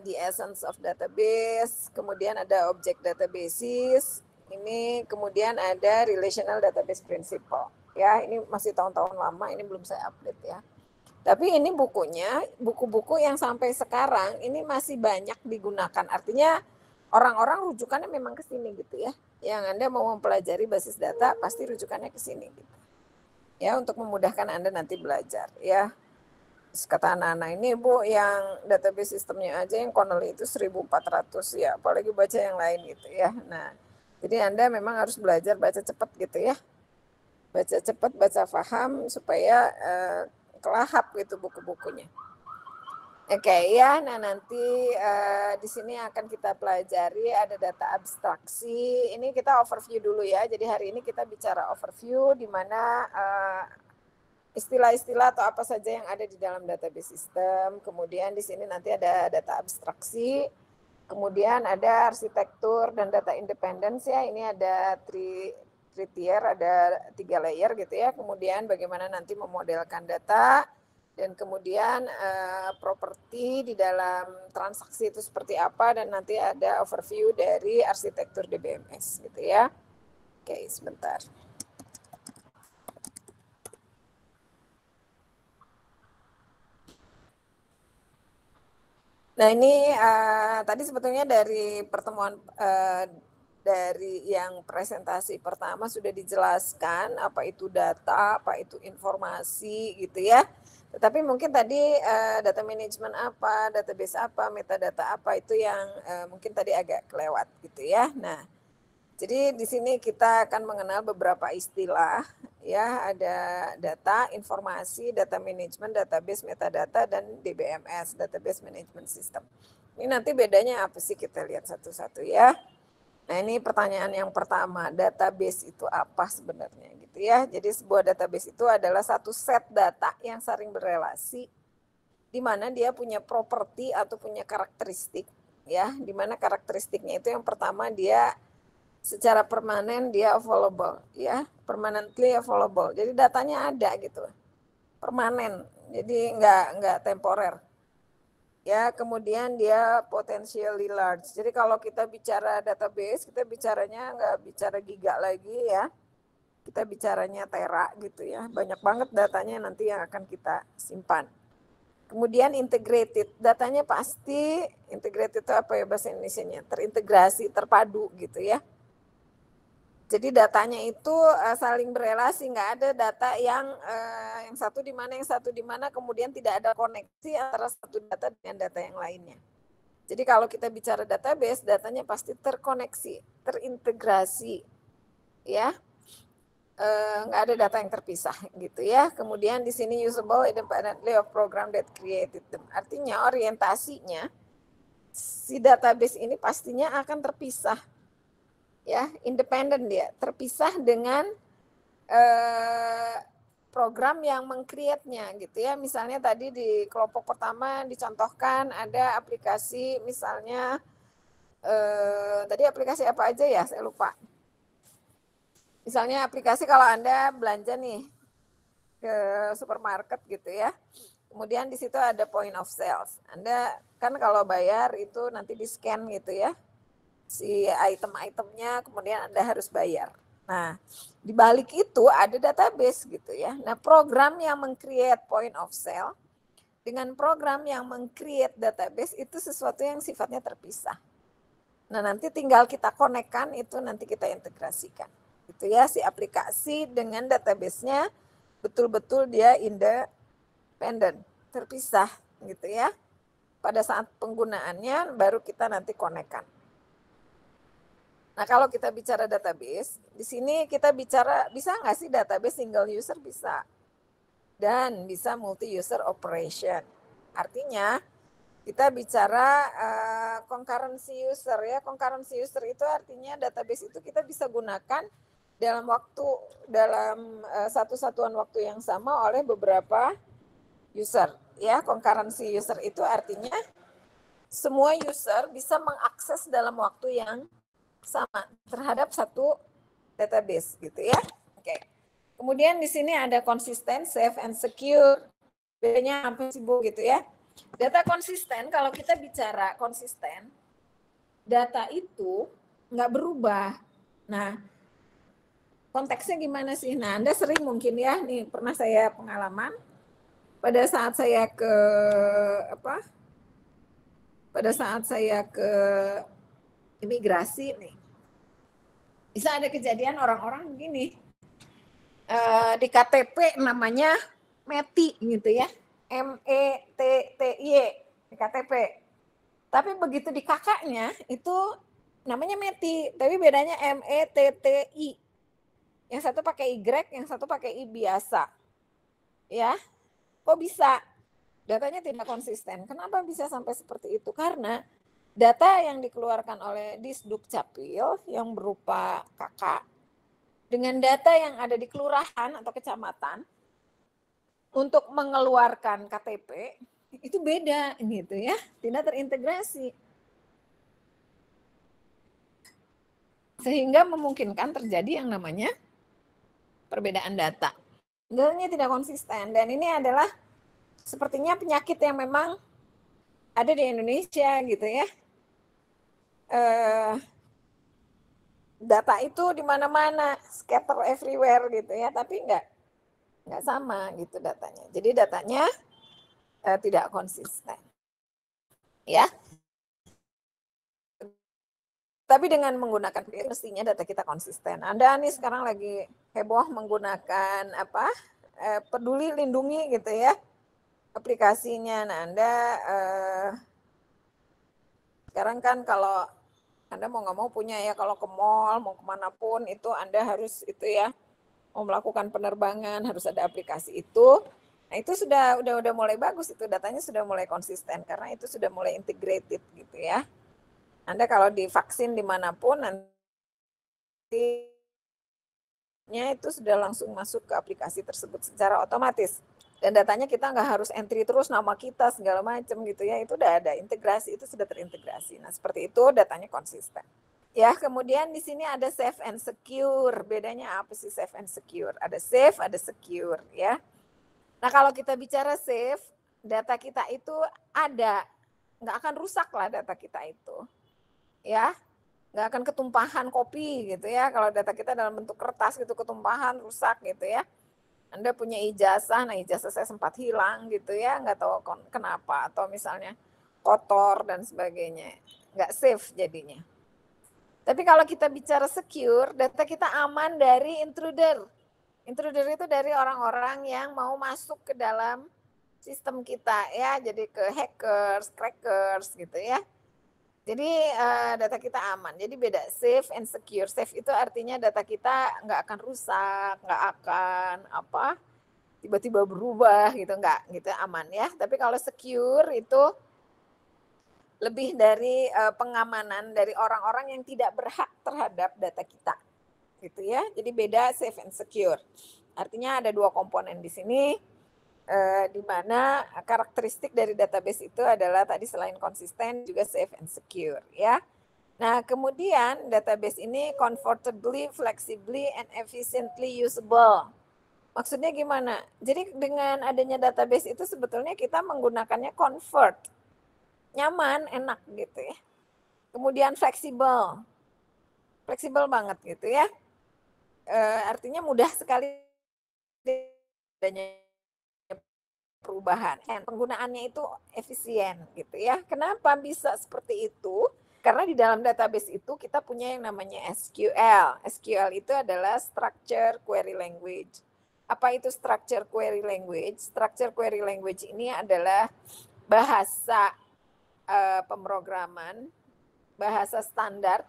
The Essence of Database, kemudian ada Object Databases, ini kemudian ada Relational Database Principle. Ya, ini masih tahun-tahun lama, ini belum saya update ya. Tapi ini bukunya, buku-buku yang sampai sekarang ini masih banyak digunakan. Artinya orang-orang rujukannya memang ke sini gitu ya. Yang Anda mau mempelajari basis data, pasti rujukannya ke sini gitu. Ya, untuk memudahkan Anda nanti belajar ya. Kata anak-anak ini Bu, yang database sistemnya aja yang Connelly itu 1400 ya, apalagi baca yang lain gitu ya. Nah, jadi Anda memang harus belajar baca cepat gitu ya. Baca cepat, baca paham supaya kelahap gitu buku-bukunya. Oke ya, nah nanti di sini akan kita pelajari ada data abstraksi. Ini kita overview dulu ya. Jadi hari ini kita bicara overview di mana istilah-istilah atau apa saja yang ada di dalam database system. Kemudian di sini nanti ada data abstraksi. Kemudian ada arsitektur dan data independence ya. Ini ada 3 tier, ada 3 layer gitu ya. Kemudian bagaimana nanti memodelkan data. Dan kemudian properti di dalam transaksi itu seperti apa. Dan nanti ada overview dari arsitektur DBMS gitu ya. Oke, sebentar. Nah ini tadi sebetulnya dari pertemuan dari yang presentasi pertama sudah dijelaskan apa itu data, apa itu informasi gitu ya. Tetapi mungkin tadi data management apa, database apa, metadata apa itu yang mungkin tadi agak kelewat gitu ya. Nah, jadi di sini kita akan mengenal beberapa istilah ya, ada data, informasi, data management, database, metadata, dan DBMS, database management system. Ini nanti bedanya apa sih, kita lihat satu-satu ya. Nah ini pertanyaan yang pertama, database itu apa sebenarnya gitu ya. Jadi sebuah database itu adalah satu set data yang saling berelasi, di mana dia punya properti atau punya karakteristik ya, di mana karakteristiknya itu yang pertama dia secara permanen dia available ya, permanently available. Jadi datanya ada gitu, permanen. Jadi enggak temporer. Ya, kemudian dia potentially large. Jadi kalau kita bicara database, kita bicaranya nggak bicara giga lagi ya. Kita bicaranya tera gitu ya. Banyak banget datanya nanti yang akan kita simpan. Kemudian integrated, datanya pasti integrated itu apa ya bahasa Indonesianya? Terintegrasi, terpadu gitu ya. Jadi datanya itu saling berelasi, nggak ada data yang satu di mana, yang satu di mana, kemudian tidak ada koneksi antara satu data dengan data yang lainnya. Jadi kalau kita bicara database, datanya pasti terkoneksi, terintegrasi, ya. Nggak ada data yang terpisah gitu ya. Kemudian di sini usable independently of program that created them. Artinya orientasinya si database ini pastinya akan terpisah. Ya, independen dia, terpisah dengan program yang meng-create-nya gitu ya. Misalnya tadi di kelompok pertama dicontohkan ada aplikasi misalnya tadi aplikasi apa aja ya, saya lupa. Misalnya aplikasi kalau Anda belanja nih ke supermarket gitu ya. Kemudian di situ ada point of sales. Anda kan kalau bayar itu nanti di-scan gitu ya. Si item-itemnya, kemudian Anda harus bayar. Nah, di balik itu ada database gitu ya. Nah, program yang meng-create point of sale dengan program yang meng-create database itu sesuatu yang sifatnya terpisah. Nah, nanti tinggal kita konekkan itu, nanti kita integrasikan. Gitu ya, si aplikasi dengan database-nya betul-betul dia independen, terpisah gitu ya. Pada saat penggunaannya baru kita nanti konekkan. Nah, kalau kita bicara database, di sini kita bicara bisa nggak sih database single user? Bisa. Dan bisa multi-user operation. Artinya, kita bicara concurrency user ya. Concurrency user itu artinya database itu kita bisa gunakan dalam satu satuan waktu yang sama oleh beberapa user. Ya, concurrency user itu artinya semua user bisa mengakses dalam waktu yang sama terhadap satu database gitu ya. Oke. Kemudian di sini ada konsisten, safe and secure. Bedanya apa sih Bu gitu ya? Data konsisten, kalau kita bicara konsisten, data itu nggak berubah. Nah, konteksnya gimana sih? Nah, Anda sering mungkin ya, nih pernah saya pengalaman pada saat saya ke imigrasi nih. Bisa ada kejadian orang-orang begini. Di KTP namanya METI gitu ya. METTY di KTP. Tapi begitu di kakaknya itu namanya METI, tapi bedanya METTI. Yang satu pakai Y, yang satu pakai I biasa. Ya. Kok bisa? Datanya tidak konsisten. Kenapa bisa sampai seperti itu? Karena data yang dikeluarkan oleh Disdukcapil yang berupa KK dengan data yang ada di kelurahan atau kecamatan untuk mengeluarkan KTP itu beda gitu ya, tidak terintegrasi. Sehingga memungkinkan terjadi yang namanya perbedaan data. Datanya tidak konsisten dan ini adalah sepertinya penyakit yang memang ada di Indonesia gitu ya. Data itu di mana-mana, scatter everywhere gitu ya, tapi nggak sama gitu datanya. Jadi datanya tidak konsisten, ya. Tapi dengan menggunakan mestinya data kita konsisten. Anda nih sekarang lagi heboh menggunakan Peduli Lindungi gitu ya, aplikasinya. Nah, Anda sekarang kan kalau Anda mau nggak mau punya ya, kalau ke mall, mau kemanapun itu Anda harus itu ya, mau melakukan penerbangan harus ada aplikasi itu. Nah itu sudah mulai bagus, itu datanya sudah mulai konsisten karena itu sudah mulai integrated gitu ya. Anda kalau divaksin dimanapun nantinya itu sudah langsung masuk ke aplikasi tersebut secara otomatis. Dan datanya kita nggak harus entry terus nama kita segala macam gitu ya, itu udah ada integrasi, itu sudah terintegrasi. Nah seperti itu datanya konsisten. Ya, kemudian di sini ada safe and secure. Bedanya apa sih safe and secure? Ada safe, ada secure ya. Nah kalau kita bicara safe, data kita itu ada nggak akan rusak lah data kita itu, ya, nggak akan ketumpahan kopi gitu ya. Kalau data kita dalam bentuk kertas gitu ketumpahan rusak gitu ya. Anda punya ijazah, nah ijazah saya sempat hilang gitu ya, nggak tahu kenapa, atau misalnya kotor dan sebagainya, nggak safe jadinya. Tapi kalau kita bicara secure, data kita aman dari intruder. Intruder itu dari orang-orang yang mau masuk ke dalam sistem kita ya, jadi ke hackers, crackers gitu ya. Jadi data kita aman. Jadi beda safe and secure. Safe itu artinya data kita nggak akan rusak, nggak akan apa tiba-tiba berubah gitu, nggak gitu, aman ya. Tapi kalau secure itu lebih dari pengamanan dari orang-orang yang tidak berhak terhadap data kita, gitu ya. Jadi beda safe and secure. Artinya ada dua komponen di sini. Di mana karakteristik dari database itu adalah tadi selain konsisten juga safe and secure ya. Nah, kemudian database ini comfortably, flexibly and efficiently usable. Maksudnya gimana? Jadi dengan adanya database itu sebetulnya kita menggunakannya comfort. Nyaman, enak gitu ya. Kemudian fleksibel. Fleksibel banget gitu ya. Artinya mudah sekali adanya perubahan. Penggunaannya itu efisien gitu ya. Kenapa bisa seperti itu? Karena di dalam database itu kita punya yang namanya SQL. SQL itu adalah Structure Query Language. Apa itu Structure Query Language? Structure Query Language ini adalah bahasa pemrograman, bahasa standar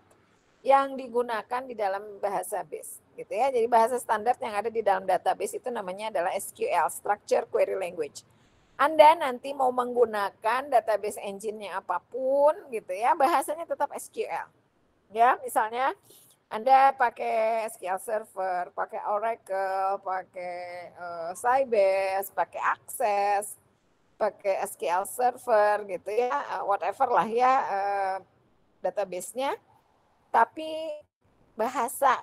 yang digunakan di dalam bahasa base gitu ya. Jadi bahasa standar yang ada di dalam database itu namanya adalah SQL, Structure Query Language. Anda nanti mau menggunakan database engine-nya apapun gitu ya, bahasanya tetap SQL. Ya, misalnya Anda pakai SQL Server, pakai Oracle, pakai Sybase, pakai Access, pakai SQL Server gitu ya, whatever lah ya database-nya. Tapi bahasa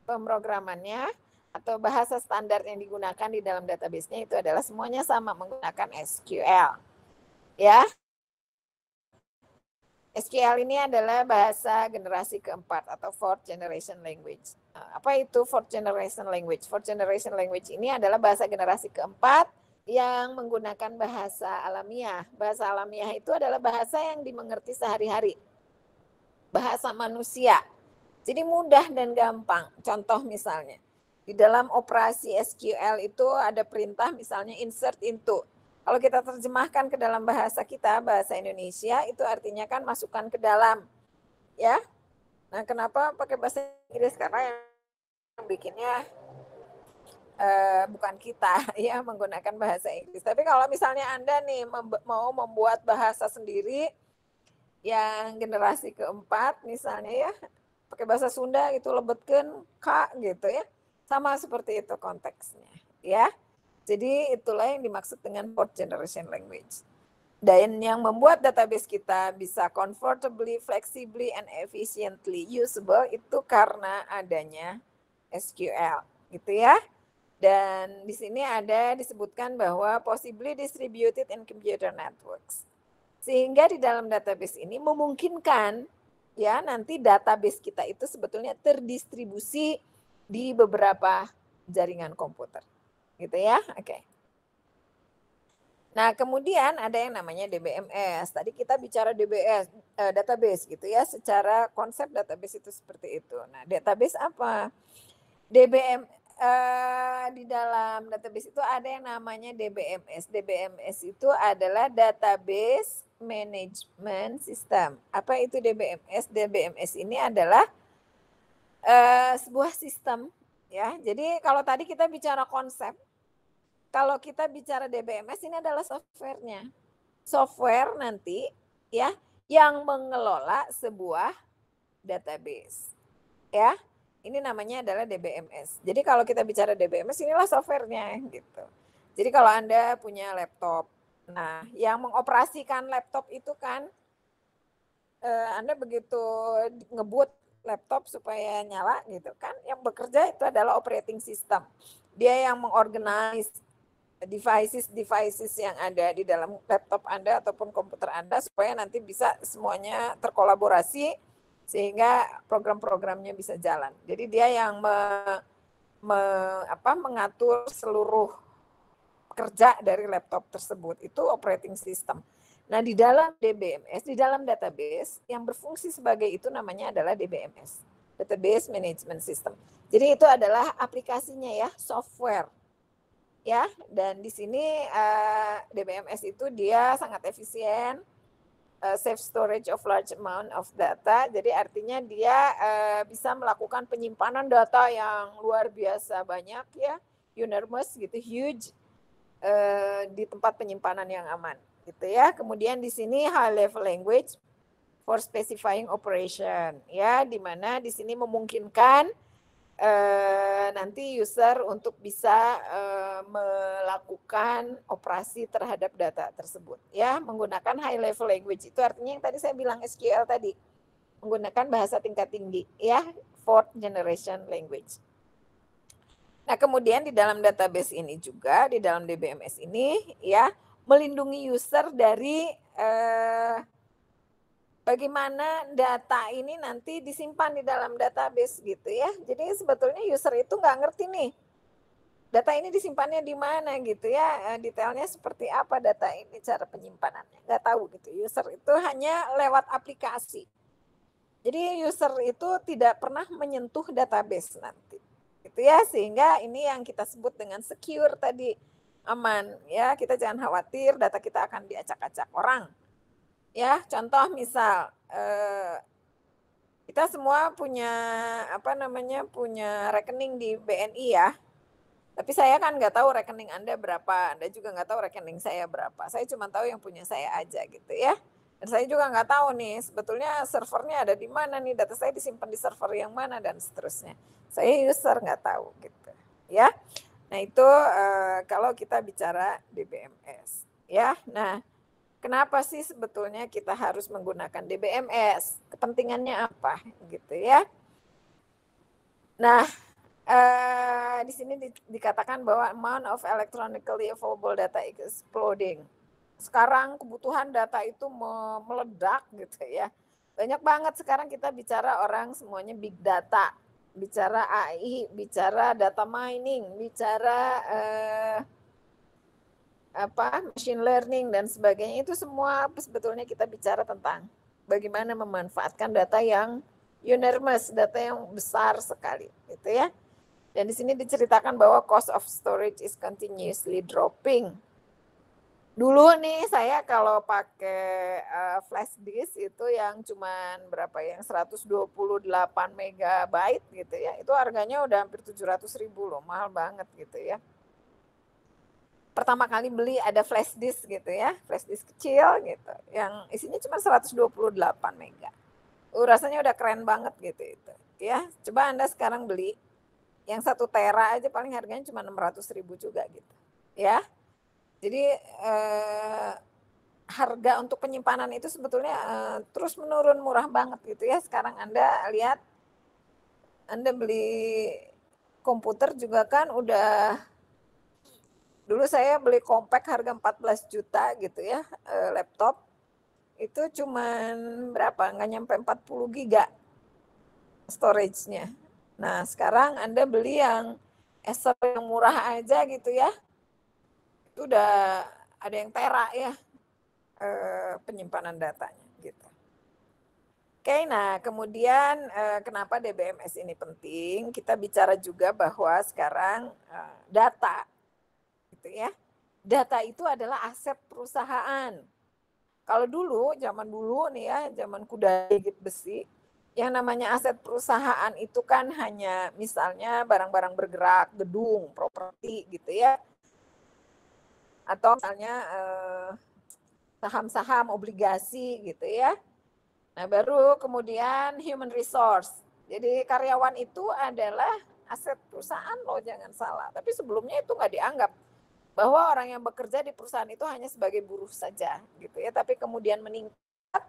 pemrogramannya atau bahasa standar yang digunakan di dalam database-nya itu adalah semuanya sama, menggunakan SQL. Ya. SQL ini adalah bahasa generasi keempat atau fourth generation language. Apa itu fourth generation language? Fourth generation language ini adalah bahasa generasi keempat yang menggunakan bahasa alamiah. Bahasa alamiah itu adalah bahasa yang dimengerti sehari-hari. Bahasa manusia. Jadi mudah dan gampang. Contoh misalnya, di dalam operasi SQL itu ada perintah misalnya insert into. Kalau kita terjemahkan ke dalam bahasa kita, bahasa Indonesia, itu artinya kan masukkan ke dalam. Ya. Nah, kenapa pakai bahasa Inggris? Karena yang bikinnya bukan kita ya, menggunakan bahasa Inggris. Tapi kalau misalnya Anda nih mau membuat bahasa sendiri yang generasi keempat misalnya ya, pakai bahasa Sunda itu lebetkeun ka gitu ya. Sama seperti itu konteksnya ya. Jadi itulah yang dimaksud dengan fourth generation language. Dan yang membuat database kita bisa comfortably, flexibly and efficiently usable itu karena adanya SQL gitu ya. Dan di sini ada disebutkan bahwa possibly distributed in computer networks. Sehingga di dalam database ini memungkinkan ya nanti database kita itu sebetulnya terdistribusi di beberapa jaringan komputer. Gitu ya. Oke. Nah, kemudian ada yang namanya DBMS. Tadi kita bicara database gitu ya, secara konsep database itu seperti itu. Nah, database apa? Di dalam database itu ada yang namanya DBMS. DBMS itu adalah Database Management System. Apa itu DBMS? DBMS ini adalah sebuah sistem ya. Jadi kalau tadi kita bicara konsep, kalau kita bicara DBMS ini adalah softwarenya. Software nanti ya yang mengelola sebuah database. Ya. Ini namanya adalah DBMS. Jadi kalau kita bicara DBMS inilah softwarenya gitu. Jadi kalau Anda punya laptop, nah yang mengoperasikan laptop itu kan Anda begitu ngebut laptop supaya nyala gitu kan, yang bekerja itu adalah operating system. Dia yang mengorganize devices yang ada di dalam laptop Anda ataupun komputer Anda supaya nanti bisa semuanya terkolaborasi sehingga program-programnya bisa jalan. Jadi dia yang mengatur seluruh kerja dari laptop tersebut, itu operating system. Nah, di dalam DBMS, di dalam database yang berfungsi sebagai itu namanya adalah DBMS, Database Management System. Jadi itu adalah aplikasinya ya, software. Ya, dan di sini DBMS itu dia sangat efisien, safe storage of large amount of data. Jadi artinya dia bisa melakukan penyimpanan data yang luar biasa banyak ya, enormous gitu, huge, di tempat penyimpanan yang aman gitu ya. Kemudian di sini high level language for specifying operation ya, di mana di sini memungkinkan nanti user untuk bisa melakukan operasi terhadap data tersebut ya, menggunakan high level language. Itu artinya yang tadi saya bilang SQL tadi, menggunakan bahasa tingkat tinggi ya, fourth generation language. Nah, kemudian di dalam database ini juga, di dalam DBMS ini ya, melindungi user dari bagaimana data ini nanti disimpan di dalam database gitu ya. Jadi sebetulnya user itu nggak ngerti nih, data ini disimpannya di mana gitu ya, detailnya seperti apa data ini, cara penyimpanannya, nggak tahu gitu. User itu hanya lewat aplikasi. Jadi user itu tidak pernah menyentuh database nanti, gitu ya. Sehingga ini yang kita sebut dengan secure tadi, aman ya. Kita jangan khawatir data kita akan diacak-acak orang. Ya, contoh misal kita semua punya punya rekening di BNI ya. Tapi saya kan nggak tahu rekening Anda berapa, Anda juga nggak tahu rekening saya berapa. Saya cuma tahu yang punya saya aja gitu ya. Dan saya juga nggak tahu nih sebetulnya servernya ada di mana nih, data saya disimpan di server yang mana dan seterusnya. Saya user nggak tahu gitu ya. Nah itu kalau kita bicara DBMS ya. Nah, kenapa sih sebetulnya kita harus menggunakan DBMS? Kepentingannya apa gitu ya? Nah, di sini dikatakan bahwa amount of electronically available data is exploding. Sekarang kebutuhan data itu meledak gitu ya. Banyak banget sekarang kita bicara orang semuanya big data, bicara AI, bicara data mining, bicara machine learning dan sebagainya. Itu semua sebetulnya kita bicara tentang bagaimana memanfaatkan data yang enormous, data yang besar sekali gitu ya. Dan di sini diceritakan bahwa cost of storage is continuously dropping. Dulu nih saya kalau pakai flash disk itu yang cuman berapa, yang 128 megabyte gitu ya, itu harganya udah hampir 700.000 loh, mahal banget gitu ya. Pertama kali beli ada flash disk gitu ya, flash disk kecil gitu, yang isinya cuma 128 mega. Rasanya udah keren banget gitu itu ya. Coba Anda sekarang beli yang 1 tera aja paling harganya cuma 600.000 juga gitu ya. Jadi harga untuk penyimpanan itu sebetulnya terus menurun, murah banget gitu ya. Sekarang Anda lihat, Anda beli komputer juga kan udah, dulu saya beli compact harga 14 juta gitu ya, laptop itu cuman berapa, nggak nyampe 40 giga storage-nya. Nah sekarang Anda beli yang Acer yang murah aja gitu ya, itu udah ada yang tera ya penyimpanan datanya gitu. Oke, nah kemudian kenapa DBMS ini penting? Kita bicara juga bahwa sekarang data gitu ya. Data itu adalah aset perusahaan. Kalau dulu, zaman dulu nih ya, zaman kuda gigit besi, yang namanya aset perusahaan itu kan hanya misalnya barang-barang bergerak, gedung, properti gitu ya. Atau misalnya saham-saham, obligasi gitu ya. Nah baru kemudian human resource. Jadi karyawan itu adalah aset perusahaan loh, jangan salah. Tapi sebelumnya itu nggak dianggap bahwa orang yang bekerja di perusahaan itu hanya sebagai buruh saja gitu ya. Tapi kemudian meningkat,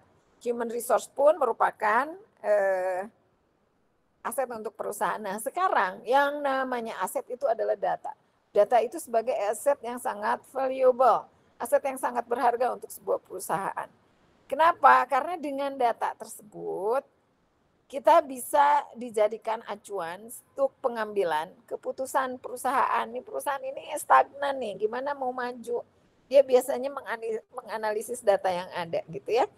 human resource pun merupakan aset untuk perusahaan. Nah sekarang yang namanya aset itu adalah data. Data itu sebagai aset yang sangat valuable, aset yang sangat berharga untuk sebuah perusahaan. Kenapa? Karena dengan data tersebut kita bisa dijadikan acuan untuk pengambilan keputusan perusahaan. Nih perusahaan ini stagnan nih, gimana mau maju? Dia biasanya menganalisis data yang ada gitu ya.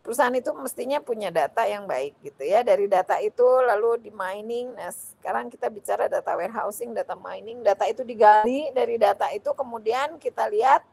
Perusahaan itu mestinya punya data yang baik gitu ya. Dari data itu lalu di mining. Nah, sekarang kita bicara data warehousing, data mining. Data itu digali, dari data itu kemudian kita lihat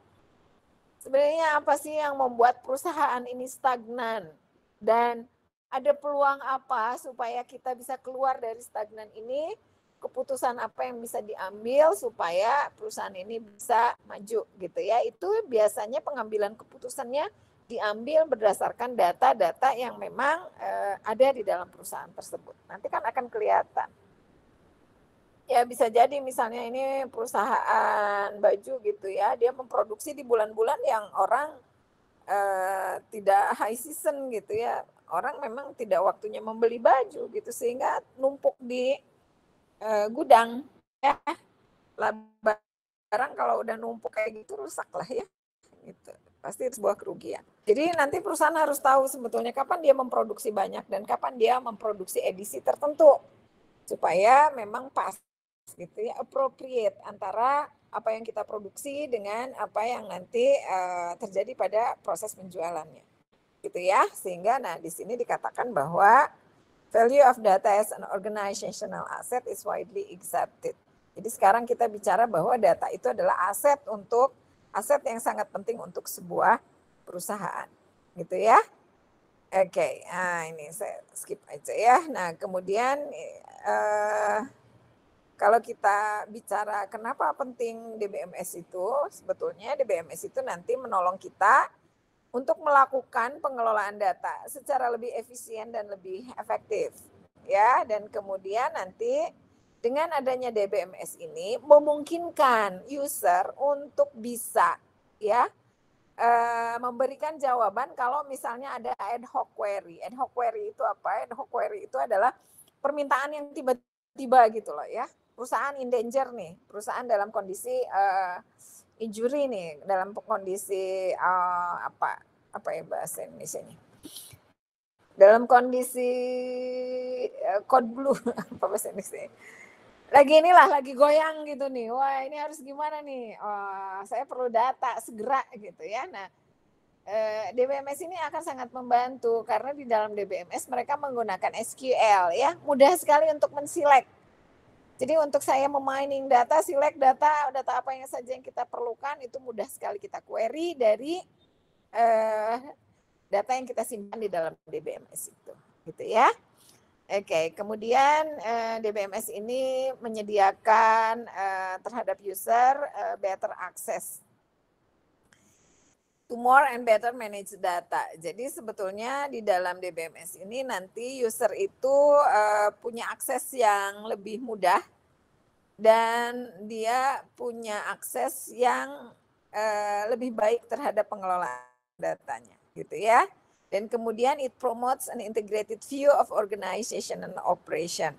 sebenarnya apa sih yang membuat perusahaan ini stagnan dan ada peluang apa supaya kita bisa keluar dari stagnan ini, keputusan apa yang bisa diambil supaya perusahaan ini bisa maju gitu ya. Itu biasanya pengambilan keputusannya diambil berdasarkan data-data yang memang ada di dalam perusahaan tersebut. Nanti kan akan kelihatan. Ya bisa jadi misalnya ini perusahaan baju gitu ya, dia memproduksi di bulan-bulan yang orang tidak high season gitu ya. Orang memang tidak waktunya membeli baju gitu sehingga numpuk di gudang ya. Barang kalau udah numpuk kayak gitu rusak lah ya. Gitu. Pasti sebuah kerugian. Jadi nanti perusahaan harus tahu sebetulnya kapan dia memproduksi banyak dan kapan dia memproduksi edisi tertentu supaya memang pas gitu ya, appropriate antara apa yang kita produksi dengan apa yang nanti terjadi pada proses penjualannya. Gitu ya. Sehingga nah di sini dikatakan bahwa value of data as an organizational asset is widely accepted. Jadi sekarang kita bicara bahwa data itu adalah aset yang sangat penting untuk sebuah perusahaan, gitu ya. Oke, nah ini saya skip aja ya. Nah kemudian kalau kita bicara kenapa penting DBMS itu, sebetulnya DBMS itu nanti menolong kita untuk melakukan pengelolaan data secara lebih efisien dan lebih efektif, ya. Dan kemudian nanti dengan adanya DBMS ini memungkinkan user untuk bisa ya memberikan jawaban kalau misalnya ada ad hoc query. Ad hoc query itu apa? Ad hoc query itu adalah permintaan yang tiba-tiba gitu loh ya. Perusahaan in danger nih, perusahaan dalam kondisi injury nih, dalam kondisi apa ya bahasa Indonesianya? Dalam kondisi code blue apa bahasa Indonesia? Lagi goyang gitu nih. Wah, ini harus gimana nih? Saya perlu data segera gitu ya. Nah, DBMS ini akan sangat membantu karena di dalam DBMS mereka menggunakan SQL ya. Mudah sekali untuk menselect. Jadi untuk saya memining data, select data apa yang saja yang kita perlukan itu mudah sekali kita query dari data yang kita simpan di dalam DBMS itu. Gitu ya. Oke, kemudian DBMS ini menyediakan terhadap user better access to more and better manage data. Jadi sebetulnya di dalam DBMS ini nanti user itu punya akses yang lebih mudah dan dia punya akses yang lebih baik terhadap pengelolaan datanya, gitu ya. Dan kemudian it promotes an integrated view of organization and operation.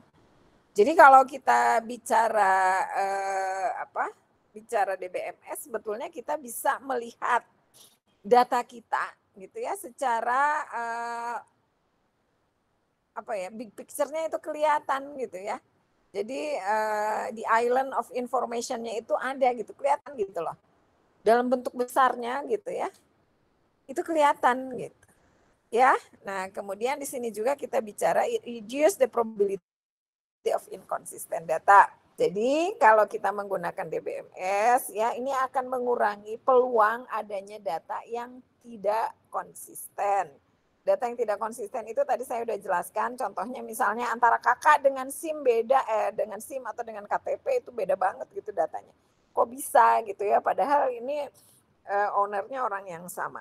Jadi kalau kita bicara bicara DBMS, sebetulnya kita bisa melihat data kita, gitu ya, secara big picture-nya itu kelihatan, gitu ya. Jadi di island of information-nya itu ada, gitu, kelihatan gitu loh. Dalam bentuk besarnya, gitu ya, itu kelihatan, gitu. Ya, nah kemudian di sini juga kita bicara it reduce the probability of inconsistent data. Jadi kalau kita menggunakan DBMS ya ini akan mengurangi peluang adanya data yang tidak konsisten. Data yang tidak konsisten itu tadi saya sudah jelaskan, contohnya misalnya antara kakak dengan SIM beda, dengan SIM atau dengan KTP itu beda banget gitu datanya. Kok bisa gitu ya, padahal ini ownernya orang yang sama.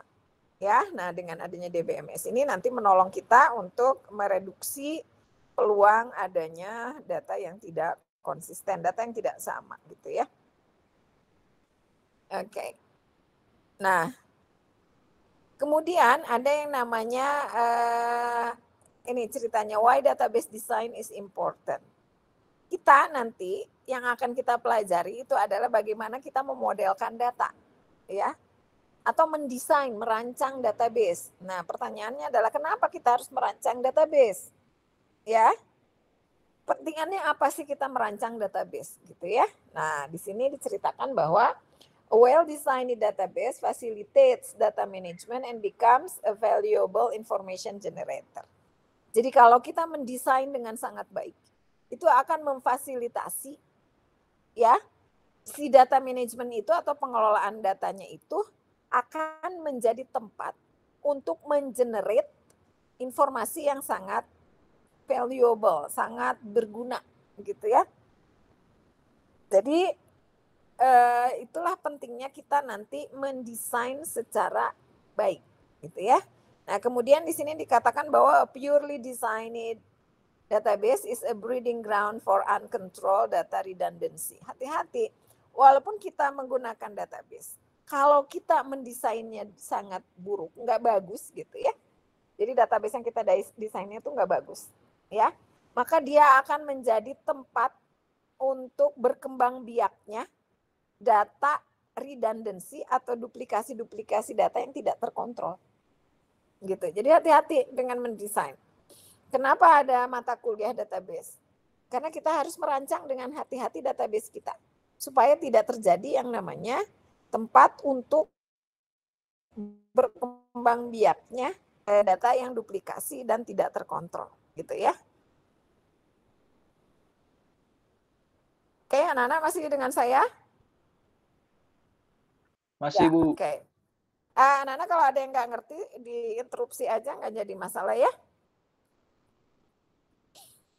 Ya, nah dengan adanya DBMS ini nanti menolong kita untuk mereduksi peluang adanya data yang tidak konsisten, data yang tidak sama gitu ya. Oke. Nah, kemudian ada yang namanya ini ceritanya why database design is important. kita nanti yang akan kita pelajari itu adalah bagaimana kita memodelkan data, ya, atau mendesain, merancang database. Nah, pertanyaannya adalah kenapa kita harus merancang database? Ya, pentingannya apa sih kita merancang database, gitu ya? Nah, di sini diceritakan bahwa a well-designed database facilitates data management and becomes a valuable information generator. Jadi kalau kita mendesain dengan sangat baik, itu akan memfasilitasi ya si data management itu atau pengelolaan datanya itu akan menjadi tempat untuk mengenerate informasi yang sangat valuable, sangat berguna gitu ya. Jadi itulah pentingnya kita nanti mendesain secara baik gitu ya. Nah, kemudian di sini dikatakan bahwa a purely designed database is a breeding ground for uncontrolled data redundancy. Hati-hati, walaupun kita menggunakan database, kalau kita mendesainnya sangat buruk, nggak bagus gitu ya. Jadi database yang kita desainnya itu nggak bagus, ya. Maka dia akan menjadi tempat untuk berkembang biaknya data redundancy atau duplikasi-duplikasi data yang tidak terkontrol. Gitu. Jadi hati-hati dengan mendesain. Kenapa ada mata kuliah database? Karena kita harus merancang dengan hati-hati database kita. Supaya tidak terjadi yang namanya tempat untuk berkembang biaknya data yang duplikasi dan tidak terkontrol. Gitu ya. Oke, anak-anak masih dengan saya? Masih, ya, Bu. Oke. Anak-anak kalau ada yang nggak ngerti, diinterupsi aja, nggak jadi masalah ya.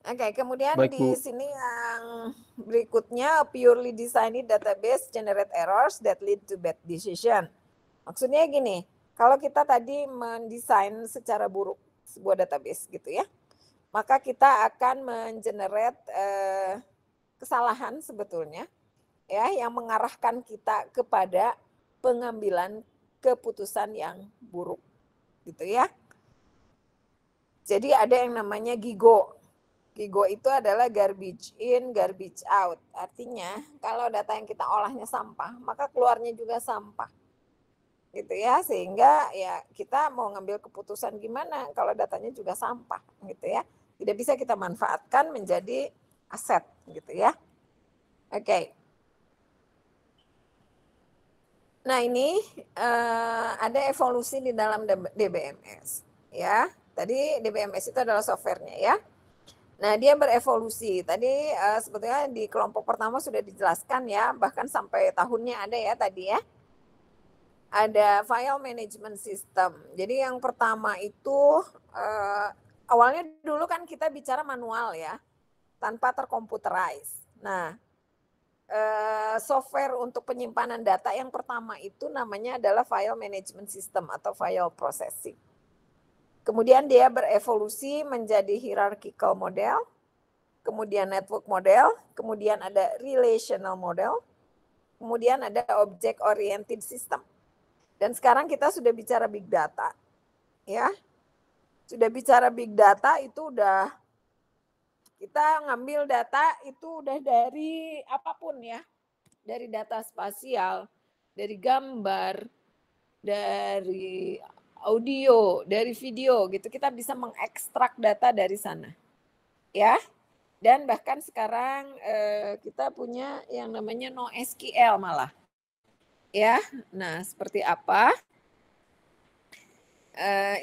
Oke, kemudian Baik, di Bu. sini yang berikutnya, purely designed database generate errors that lead to bad decision. Maksudnya gini, kalau kita tadi mendesain secara buruk sebuah database gitu ya, maka kita akan mengenerate kesalahan sebetulnya ya yang mengarahkan kita kepada pengambilan keputusan yang buruk gitu ya. Jadi ada yang namanya GIGO. GIGO itu adalah garbage in, garbage out. Artinya kalau data yang kita olahnya sampah, maka keluarnya juga sampah. Gitu ya, sehingga ya kita mau ngambil keputusan gimana kalau datanya juga sampah gitu ya. Tidak bisa kita manfaatkan menjadi aset gitu ya. Oke. Nah, ini ada evolusi di dalam DBMS ya. Tadi DBMS itu adalah softwarenya ya. Nah, dia berevolusi. Tadi sebetulnya di kelompok pertama sudah dijelaskan ya, bahkan sampai tahunnya ada ya tadi ya. Ada file management system. Jadi yang pertama itu awalnya dulu kan kita bicara manual ya, tanpa terkomputerize. Nah, software untuk penyimpanan data yang pertama itu namanya adalah file management system atau file processing. Kemudian dia berevolusi menjadi hierarchical model, kemudian network model, kemudian ada relational model, kemudian ada object oriented system. Dan sekarang kita sudah bicara big data. Ya. Sudah bicara big data itu udah kita ngambil data itu udah dari apapun ya. Dari data spasial, dari gambar, dari audio, dari video gitu. Kita bisa mengekstrak data dari sana. Ya. Dan bahkan sekarang kita punya yang namanya NoSQL malah. Ya. Nah, seperti apa?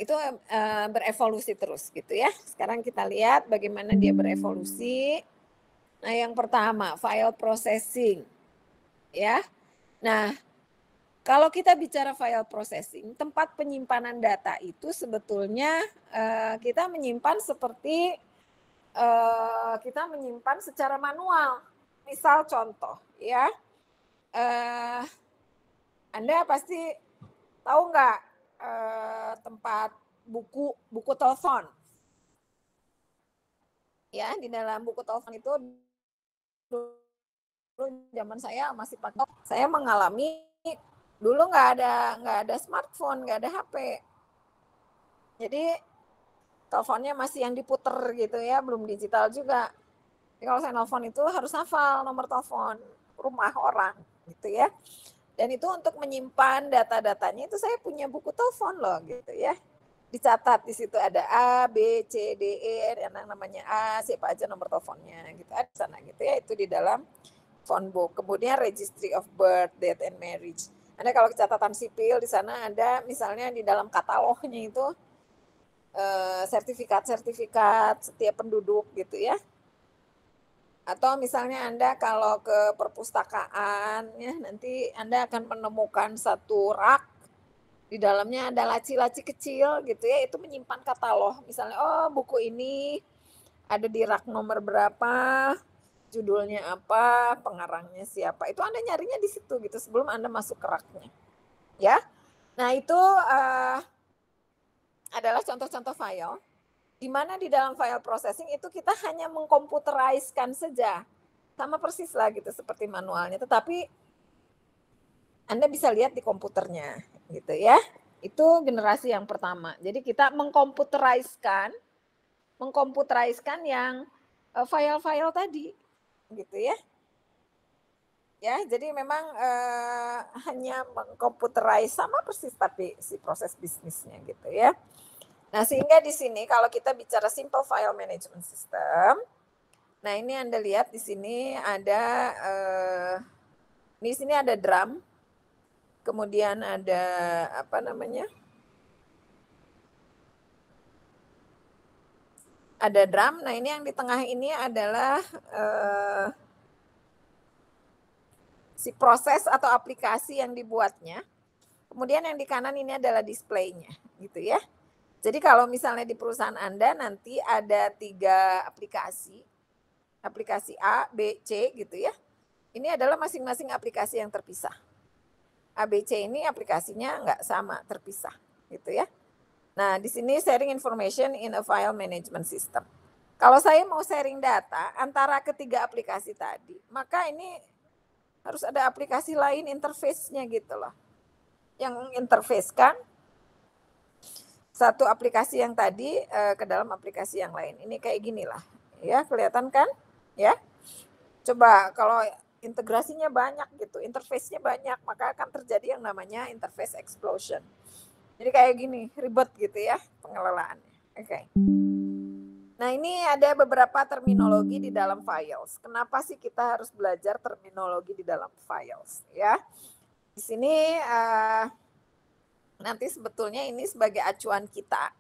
Itu berevolusi terus gitu ya. Sekarang kita lihat bagaimana dia berevolusi. Nah, yang pertama, file processing. Ya. Nah, kalau kita bicara file processing, tempat penyimpanan data itu sebetulnya kita menyimpan seperti kita menyimpan secara manual. Misal contoh, ya, Anda pasti tahu nggak tempat buku telepon? Ya, di dalam buku telepon itu dulu zaman saya masih pakai. Saya mengalami dulu nggak ada smartphone, nggak ada HP. Jadi teleponnya masih yang diputer gitu ya, belum digital juga. Jadi kalau saya nelfon itu harus hafal nomor telepon rumah orang gitu ya. Dan itu untuk menyimpan data-datanya itu saya punya buku telepon loh gitu ya. Dicatat di situ ada A, B, C, D, E, yang namanya A, siapa aja nomor teleponnya gitu ada di sana gitu ya. Itu di dalam phone book. Kemudian registry of birth, death, and marriage. Ada kalau catatan sipil di sana ada misalnya di dalam katalognya itu sertifikat-sertifikat setiap penduduk gitu ya. Atau misalnya Anda kalau ke perpustakaan ya nanti Anda akan menemukan satu rak di dalamnya ada laci-laci kecil gitu ya, itu menyimpan katalog. Misalnya oh buku ini ada di rak nomor berapa, judulnya apa, pengarangnya siapa. Itu Anda nyarinya di situ gitu sebelum Anda masuk ke raknya. Ya. Nah, itu adalah contoh-contoh file di mana di dalam file processing itu kita hanya mengkomputeriskan saja. Sama persis lah gitu seperti manualnya, tetapi Anda bisa lihat di komputernya gitu ya. Itu generasi yang pertama. Jadi kita mengkomputeriskan yang file-file tadi gitu ya. Ya, jadi memang hanya mengkomputerize sama persis tapi si proses bisnisnya gitu ya. Nah, sehingga di sini kalau kita bicara simple file management system, nah ini Anda lihat di sini ada di sini ada drum, kemudian ada apa namanya? Ada drum. Nah, ini yang di tengah ini adalah si proses atau aplikasi yang dibuatnya. Kemudian yang di kanan ini adalah display-nya, gitu ya. Jadi kalau misalnya di perusahaan Anda nanti ada 3 aplikasi, aplikasi A, B, C gitu ya. Ini adalah masing-masing aplikasi yang terpisah. A, B, C ini aplikasinya nggak sama, terpisah gitu ya. Nah di sini sharing information in a file management system. Kalau saya mau sharing data antara ketiga aplikasi tadi, maka ini harus ada aplikasi lain interface-nya gitu loh. Yang menginterface-kan satu aplikasi yang tadi ke dalam aplikasi yang lain. Ini kayak gini lah. Ya, kelihatan kan? Ya. Coba kalau integrasinya banyak gitu, interface-nya banyak, maka akan terjadi yang namanya interface explosion. Jadi kayak gini, ribet gitu ya pengelolaannya. Oke. Nah, ini ada beberapa terminologi di dalam files. Kenapa sih kita harus belajar terminologi di dalam files ya? Di sini nanti sebetulnya ini sebagai acuan kita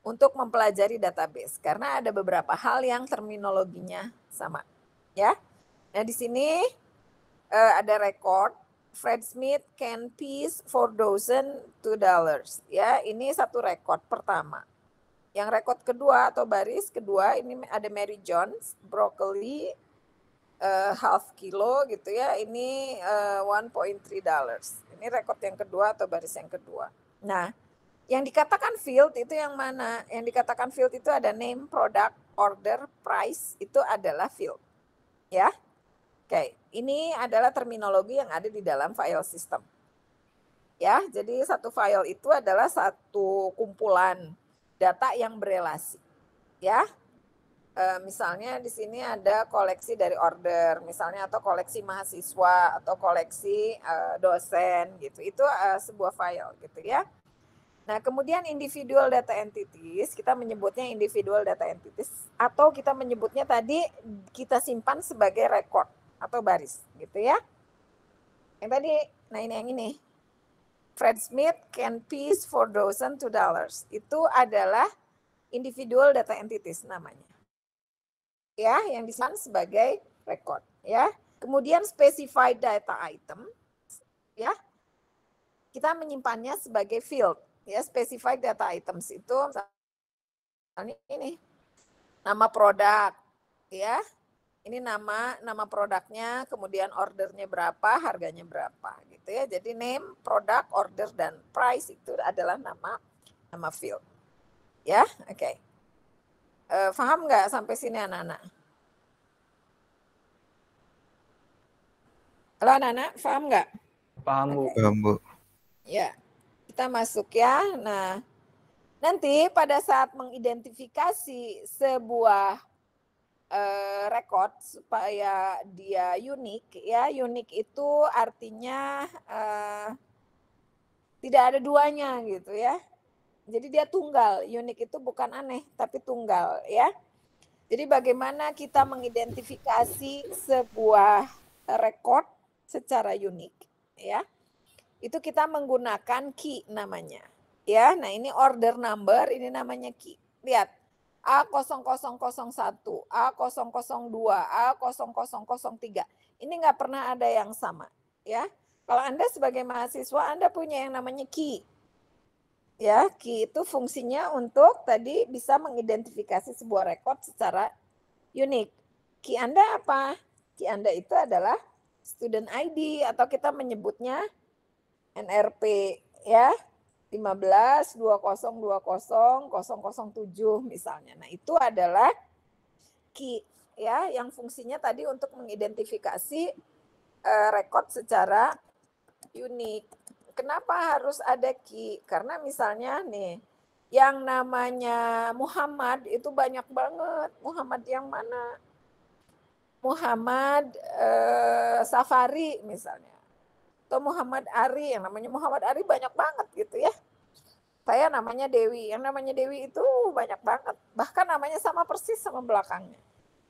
untuk mempelajari database karena ada beberapa hal yang terminologinya sama ya. Nah di sini ada record Fred Smith can piece $4 $2 ya, ini satu record pertama. Yang record kedua atau baris kedua ini ada Mary Jones broccoli half kilo gitu ya, ini $1.3. Ini rekod yang kedua atau baris yang kedua. Nah, yang dikatakan field itu yang mana? Yang dikatakan field itu ada name, product, order, price, itu adalah field. Ya. Oke, ini adalah terminologi yang ada di dalam file system. Ya, jadi satu file itu adalah satu kumpulan data yang berelasi. Ya. Misalnya di sini ada koleksi dari order, misalnya atau koleksi mahasiswa atau koleksi dosen gitu. Itu sebuah file gitu ya. Nah, kemudian individual data entities, kita menyebutnya individual data entities atau kita menyebutnya tadi kita simpan sebagai record atau baris gitu ya. Yang tadi, nah ini yang ini. Fred Smith can piece $4 $2. Itu adalah individual data entities namanya. Ya, yang disimpan sebagai record ya. Kemudian specified data item ya. Kita menyimpannya sebagai field ya. Specified data items itu misalnya ini nama produk ya. Ini nama produknya, kemudian ordernya berapa, harganya berapa gitu ya. Jadi name, product, order dan price itu adalah nama field. Ya, oke. Paham nggak sampai sini anak-anak? Halo anak-anak, paham nggak? Paham, Bu. Paham, Bu. Ya, kita masuk ya. Nah, nanti pada saat mengidentifikasi sebuah record supaya dia unik ya. Unik itu artinya tidak ada duanya gitu ya. Jadi dia tunggal. Unik itu bukan aneh tapi tunggal ya. Jadi bagaimana kita mengidentifikasi sebuah record secara unik ya. Itu kita menggunakan key namanya. Ya, nah ini order number, ini namanya key. Lihat, A0001, A002, A0003. Ini nggak pernah ada yang sama. Ya, kalau Anda sebagai mahasiswa, Anda punya yang namanya key. Ya, key itu fungsinya untuk tadi bisa mengidentifikasi sebuah rekod secara unik. Key Anda apa? Key Anda itu adalah student ID atau kita menyebutnya NRP ya. 1520200007 misalnya. Nah, itu adalah key ya yang fungsinya tadi untuk mengidentifikasi rekod secara unik. Kenapa harus ada key? Karena misalnya nih yang namanya Muhammad itu banyak banget. Muhammad yang mana? Muhammad Safari misalnya. Atau Muhammad Ari, yang namanya Muhammad Ari banyak banget gitu ya. Saya namanya Dewi, yang namanya Dewi itu banyak banget. Bahkan namanya sama persis sama belakangnya.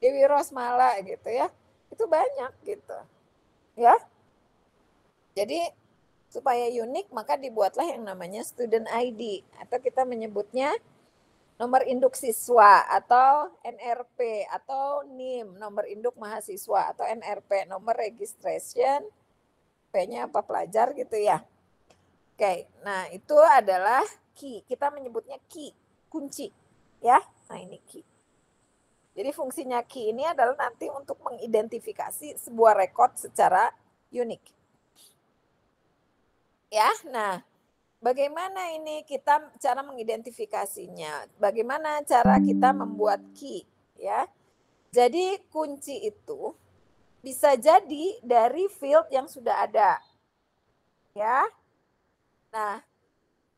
Dewi Rosmala gitu ya. Itu banyak gitu. Ya. Jadi supaya unik maka dibuatlah yang namanya student ID atau kita menyebutnya nomor induk siswa atau NRP atau NIM, nomor induk mahasiswa atau NRP, nomor registration P-nya apa pelajar gitu ya. Oke, nah itu adalah key. Kita menyebutnya key, kunci. Ya, nah ini key. Jadi fungsinya key ini adalah nanti untuk mengidentifikasi sebuah rekod secara unik. Ya, nah bagaimana ini kita cara mengidentifikasinya? Bagaimana cara kita membuat key? Ya, jadi kunci itu bisa jadi dari field yang sudah ada. Ya. Nah,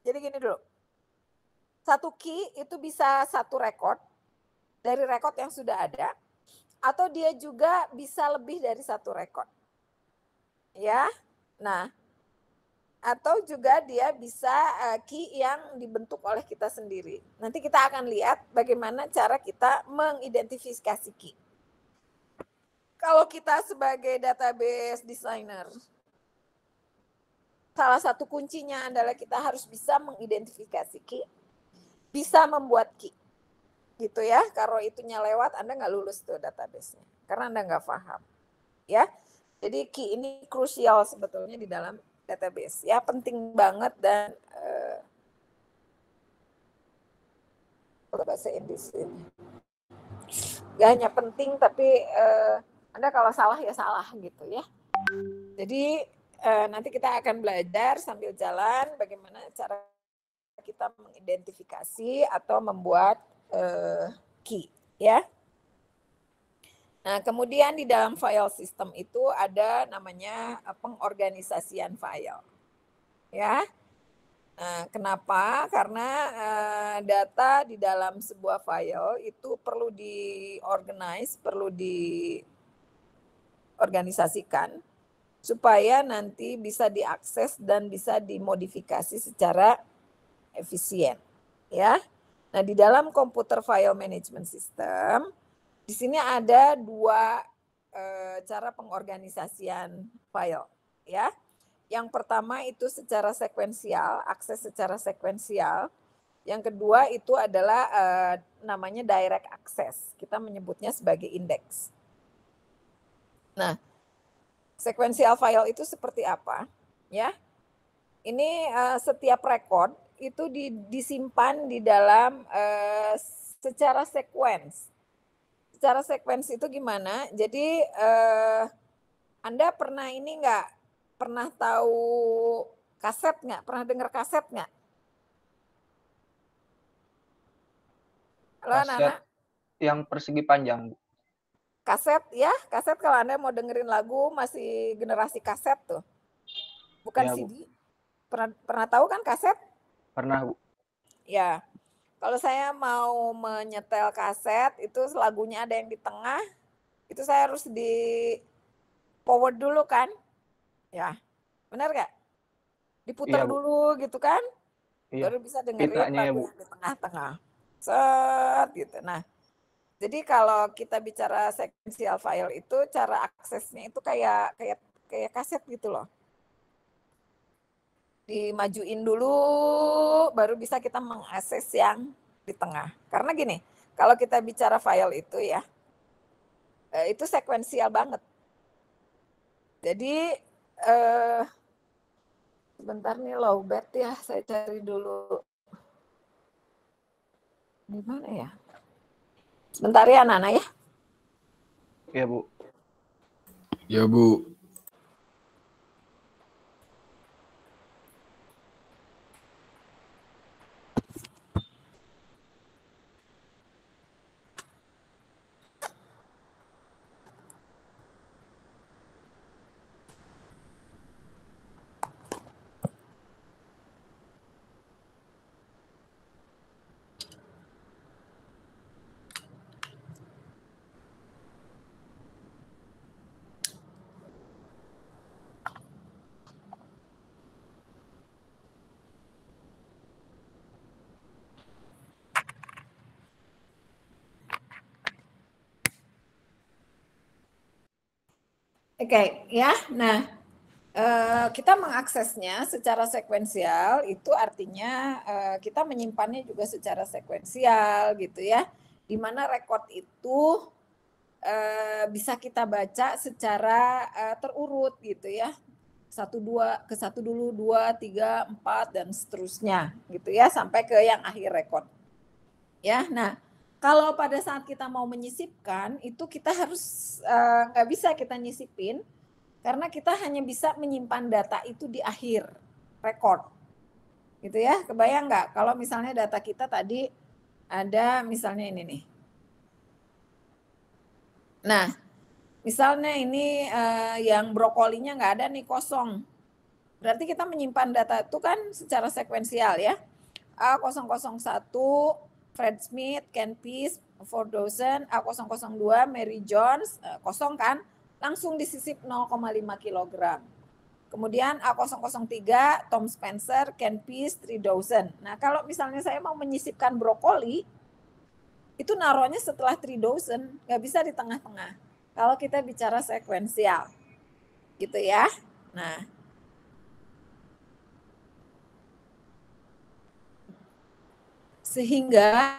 jadi gini dulu. Satu key itu bisa satu record dari record yang sudah ada atau dia juga bisa lebih dari satu record. Ya. Nah, atau juga dia bisa key yang dibentuk oleh kita sendiri. Nanti kita akan lihat bagaimana cara kita mengidentifikasi key. Kalau kita sebagai database designer, salah satu kuncinya adalah kita harus bisa mengidentifikasi key, bisa membuat key. Gitu ya, kalau itunya lewat, Anda nggak lulus tuh database-nya, karena Anda nggak paham. Ya, jadi key ini krusial sebetulnya di dalam database. Ya, penting banget dan bahasa Inggris ini. Gak hanya penting, tapi Anda kalau salah ya salah gitu ya. Jadi nanti kita akan belajar sambil jalan bagaimana cara kita mengidentifikasi atau membuat key ya. Nah, kemudian di dalam file system itu ada namanya pengorganisasian file. Ya. Nah, kenapa? Karena data di dalam sebuah file itu perlu diorganize, perlu diorganisasikan supaya nanti bisa diakses dan bisa dimodifikasi secara efisien, ya. Nah, di dalam komputer file management system, di sini ada dua cara pengorganisasian file, ya. Yang pertama itu secara sekuensial, akses secara sekuensial. Yang kedua itu adalah namanya direct access. Kita menyebutnya sebagai indeks. Nah, sekuensial file itu seperti apa? Ya, ini setiap record itu disimpan di dalam secara sekuens. Secara sekuens itu gimana? Jadi Anda pernah ini nggak? Pernah tahu kaset nggak? Pernah dengar kaset nggak? Halo anak-anak? Yang persegi panjang, Bu. Kaset ya, kaset kalau Anda mau dengerin lagu masih generasi kaset tuh. Bukan Ya, Bu. CD. Pernah tahu kan kaset? Pernah, Bu. Ya. Kalau saya mau menyetel kaset, itu lagunya ada yang di tengah, itu saya harus di forward dulu kan? Ya, benar nggak? Diputar Iya, Bu. dulu gitu kan? Iya. Baru bisa dengerin Pitanya ya, lagu Bu. yang di tengah-tengah. Set gitu. Nah, jadi kalau kita bicara sequential file itu cara aksesnya itu kayak kaset gitu loh. Dimajuin dulu baru bisa kita mengakses yang di tengah. Karena gini, kalau kita bicara file itu ya, itu sekuensial banget. Jadi sebentar nih lowbat ya, saya cari dulu. Di mana ya? Sebentar ya Nana ya. Iya, Bu. Ya, Bu. Oke, ya. Nah, kita mengaksesnya secara sekuensial itu artinya kita menyimpannya juga secara sekuensial gitu ya. Di mana rekod itu bisa kita baca secara terurut gitu ya. 1 2 ke 1 dulu, 2 3 4 dan seterusnya gitu ya sampai ke yang akhir rekod. Ya. Nah, kalau pada saat kita mau menyisipkan itu kita harus nggak bisa kita nyisipin karena kita hanya bisa menyimpan data itu di akhir rekod. Gitu ya. Kebayang nggak kalau misalnya data kita tadi ada misalnya ini nih. Nah, misalnya ini yang brokolinya nggak ada nih kosong. Berarti kita menyimpan data itu kan secara sekuensial ya. A001 Fred Smith, Ken Peace, 4000, A002 Mary Jones, kosong kan? Langsung disisip 0,5 kg. Kemudian A003 Tom Spencer, Ken Peace, 3000. Nah, kalau misalnya saya mau menyisipkan brokoli, itu naruhnya setelah 3000, nggak bisa di tengah-tengah. Kalau kita bicara sekuensial, gitu ya. Nah, sehingga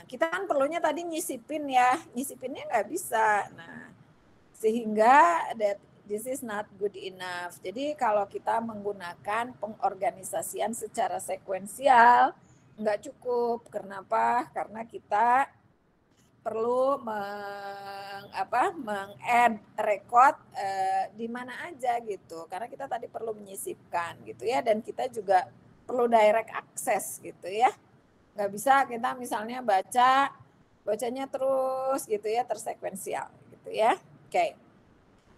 kita kan perlunya tadi nyisipin ya, nyisipinnya nggak bisa. Nah, sehingga this is not good enough. Jadi kalau kita menggunakan pengorganisasian secara sekuensial nggak cukup. Kenapa? Karena kita perlu meng-add record di mana aja gitu. Karena kita tadi perlu menyisipkan gitu ya, dan kita juga perlu direct access gitu ya. Nggak bisa kita misalnya bacanya terus gitu ya, tersekuensial gitu ya. Oke.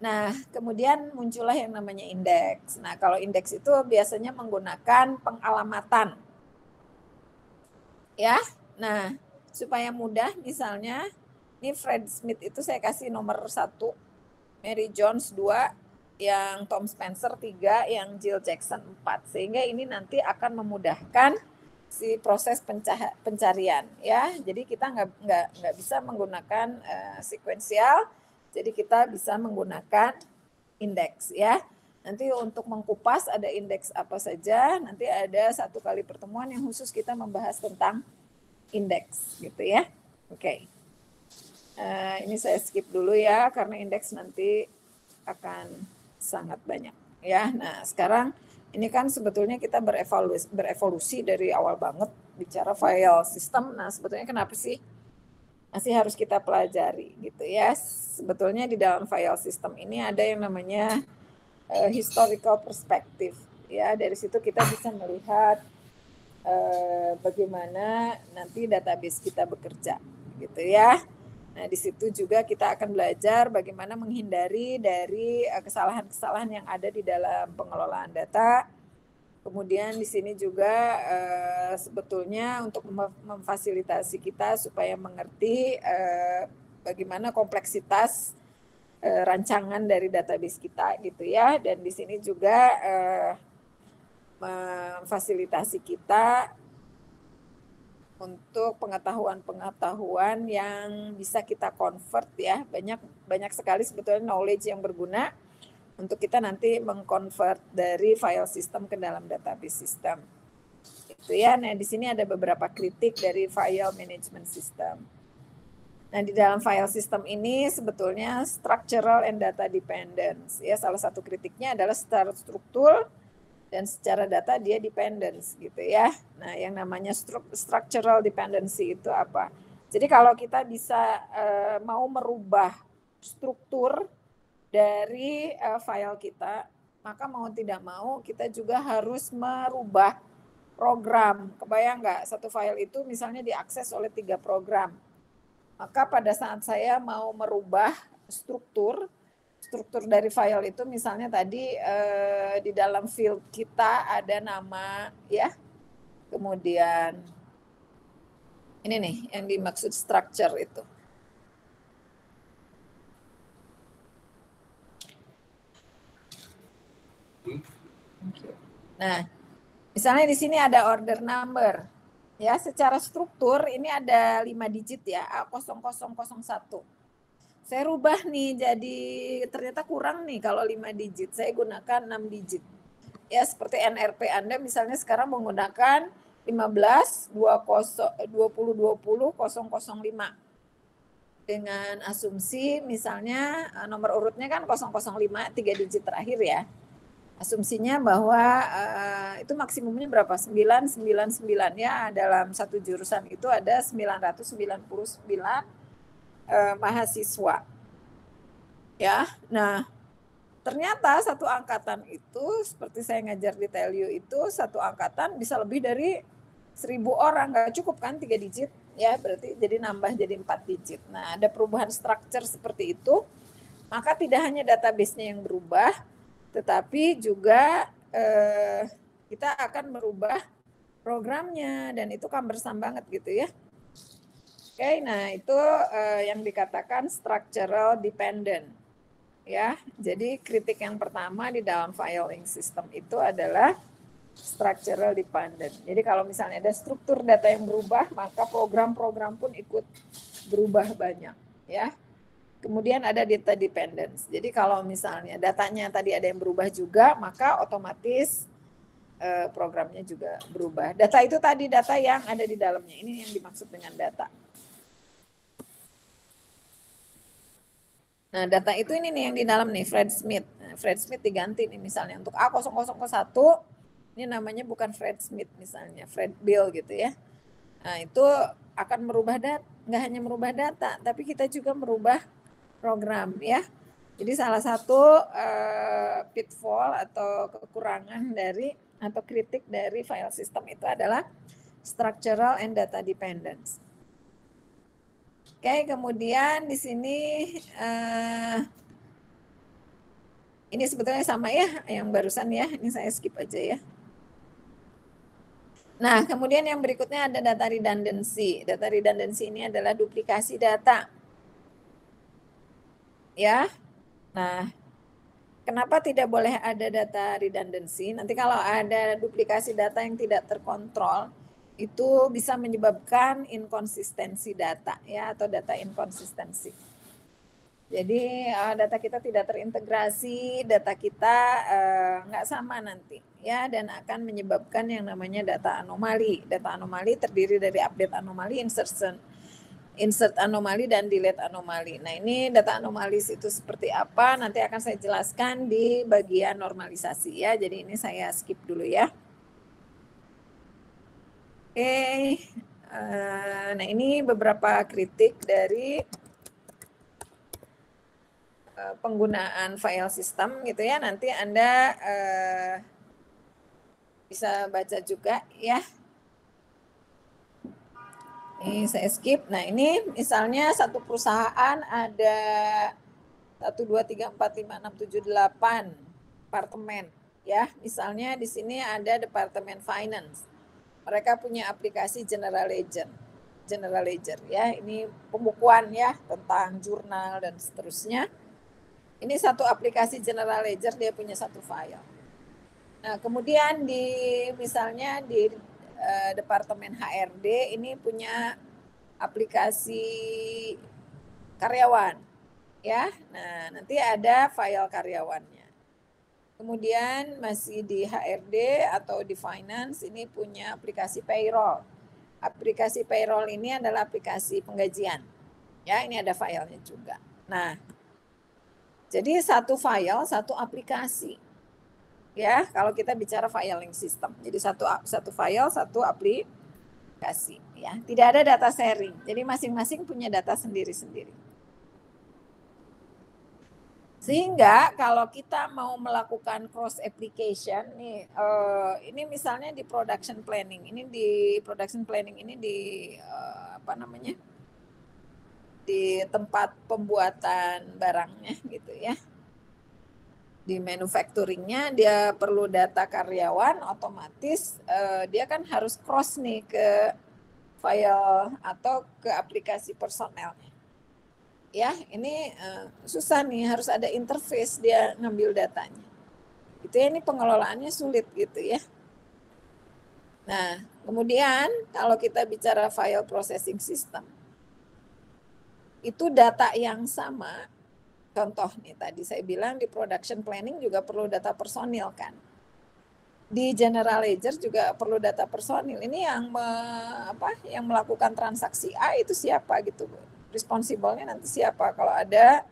Nah, kemudian muncullah yang namanya indeks. Nah, kalau indeks itu biasanya menggunakan pengalamatan. Ya. Nah, supaya mudah misalnya ini Fred Smith itu saya kasih nomor 1, Mary Jones 2, yang Tom Spencer 3, yang Jill Jackson 4. Sehingga ini nanti akan memudahkan si proses pencarian ya. Jadi kita nggak bisa menggunakan sekuensial, jadi kita bisa menggunakan indeks ya. Nanti untuk mengkupas ada indeks apa saja, nanti ada 1 kali pertemuan yang khusus kita membahas tentang indeks gitu ya. Oke. Ini saya skip dulu ya karena indeks nanti akan sangat banyak ya. Nah, sekarang ini kan sebetulnya kita berevolusi dari awal banget bicara file system. Nah, sebetulnya kenapa sih masih harus kita pelajari gitu ya. Sebetulnya di dalam file system ini ada yang namanya historical perspective ya. Dari situ kita bisa melihat bagaimana nanti database kita bekerja gitu ya. Nah, di situ juga kita akan belajar bagaimana menghindari dari kesalahan-kesalahan yang ada di dalam pengelolaan data. Kemudian di sini juga sebetulnya untuk memfasilitasi kita supaya mengerti bagaimana kompleksitas rancangan dari database kita gitu ya. Dan di sini juga memfasilitasi kita untuk pengetahuan-pengetahuan yang bisa kita convert ya. Banyak sekali sebetulnya knowledge yang berguna untuk kita nanti mengconvert dari file system ke dalam database system. Itu ya. Nah, di sini ada beberapa kritik dari file management system. Nah, di dalam file system ini sebetulnya structural and data dependence. Ya, salah satu kritiknya adalah secara struktur dan secara data dia dependence gitu ya. Nah, yang namanya structural dependency itu apa? Jadi kalau kita bisa mau merubah struktur dari file kita, maka mau tidak mau kita juga harus merubah program. Kebayang nggak, satu file itu misalnya diakses oleh 3 program. Maka pada saat saya mau merubah struktur dari file itu, misalnya tadi di dalam field kita ada nama ya, kemudian ini nih yang dimaksud structure itu. Nah, misalnya di sini ada order number. Ya, secara struktur ini ada 5 digit ya, A0001. Saya rubah nih jadi ternyata kurang nih kalau 5 digit. Saya gunakan 6 digit. Ya, seperti NRP Anda misalnya sekarang menggunakan 15-20-005. Dengan asumsi misalnya nomor urutnya kan 005, 3 digit terakhir ya. Asumsinya bahwa itu maksimumnya berapa? 999 ya, dalam satu jurusan itu ada 999 mahasiswa. Ya, nah ternyata satu angkatan itu seperti saya ngajar di TLU itu satu angkatan bisa lebih dari 1000 orang, nggak cukup kan 3 digit ya, berarti jadi nambah jadi 4 digit. Nah, ada perubahan struktur seperti itu, maka tidak hanya database-nya yang berubah, tetapi juga kita akan merubah programnya, dan itu cumbersome banget gitu ya. Oke, nah itu yang dikatakan structural dependent ya. Jadi kritik yang pertama di dalam filing system itu adalah structural dependent. Jadi kalau misalnya ada struktur data yang berubah, maka program-program pun ikut berubah banyak ya. Kemudian ada data dependence. Jadi kalau misalnya datanya tadi ada yang berubah juga, maka otomatis programnya juga berubah. Data itu tadi data yang ada di dalamnya. Ini yang dimaksud dengan data. Nah, data itu ini nih yang di dalam nih, Fred Smith. Nah, Fred Smith diganti nih misalnya untuk A0001, ini namanya bukan Fred Smith misalnya, Fred Bill gitu ya. Nah, itu akan merubah data, nggak hanya merubah data, tapi kita juga merubah program ya. Jadi salah satu pitfall atau kekurangan dari atau kritik dari file system itu adalah structural and data dependence. Oke, kemudian di sini ini sebetulnya sama ya yang barusan ya. Ini saya skip aja ya. Nah, kemudian yang berikutnya ada data redundancy. Data redundancy ini adalah duplikasi data. Ya, nah kenapa tidak boleh ada data redundancy? Nanti kalau ada duplikasi data yang tidak terkontrol, itu bisa menyebabkan inkonsistensi data ya, atau data inkonsistensi. Jadi data kita tidak terintegrasi, data kita nggak sama nanti ya, dan akan menyebabkan yang namanya data anomali. Data anomali terdiri dari update anomali, insert anomali, dan delete anomali. Nah, ini data anomalis itu seperti apa? Nanti akan saya jelaskan di bagian normalisasi ya. Jadi ini saya skip dulu ya. Oke, nah ini beberapa kritik dari penggunaan file system gitu ya. Nanti Anda bisa baca juga ya. Ini saya skip. Nah, ini misalnya satu perusahaan ada 1, 2, 3, 4, 5, 6, 7, 8 apartemen. Ya, misalnya di sini ada Departemen Finance. Mereka punya aplikasi General Ledger. General Ledger ya, ini pembukuan ya tentang jurnal dan seterusnya. Ini satu aplikasi General Ledger, dia punya satu file. Nah, kemudian misalnya di Departemen HRD ini punya aplikasi karyawan ya. Nah, nanti ada file karyawannya. Kemudian masih di HRD atau di finance ini punya aplikasi payroll. Aplikasi payroll ini adalah aplikasi penggajian. Ya, ini ada filenya juga. Nah, jadi satu file, satu aplikasi. Ya, kalau kita bicara filing system. Jadi satu file, satu aplikasi. Ya, tidak ada data sharing. Jadi masing-masing punya data sendiri-sendiri. Sehingga kalau kita mau melakukan cross application nih, ini misalnya di production planning, ini di di tempat pembuatan barangnya gitu ya. Di manufacturingnya dia perlu data karyawan, otomatis dia kan harus cross nih ke file atau ke aplikasi personel. Ya, ini susah nih, harus ada interface dia ngambil datanya. Itu ya, ini pengelolaannya sulit gitu ya. Nah, kemudian kalau kita bicara file processing system, itu data yang sama. Contoh nih tadi saya bilang di production planning juga perlu data personil kan. Di General Ledger juga perlu data personil. Ini yang melakukan transaksi A itu siapa gitu, Bu? Responsible-nya nanti siapa kalau ada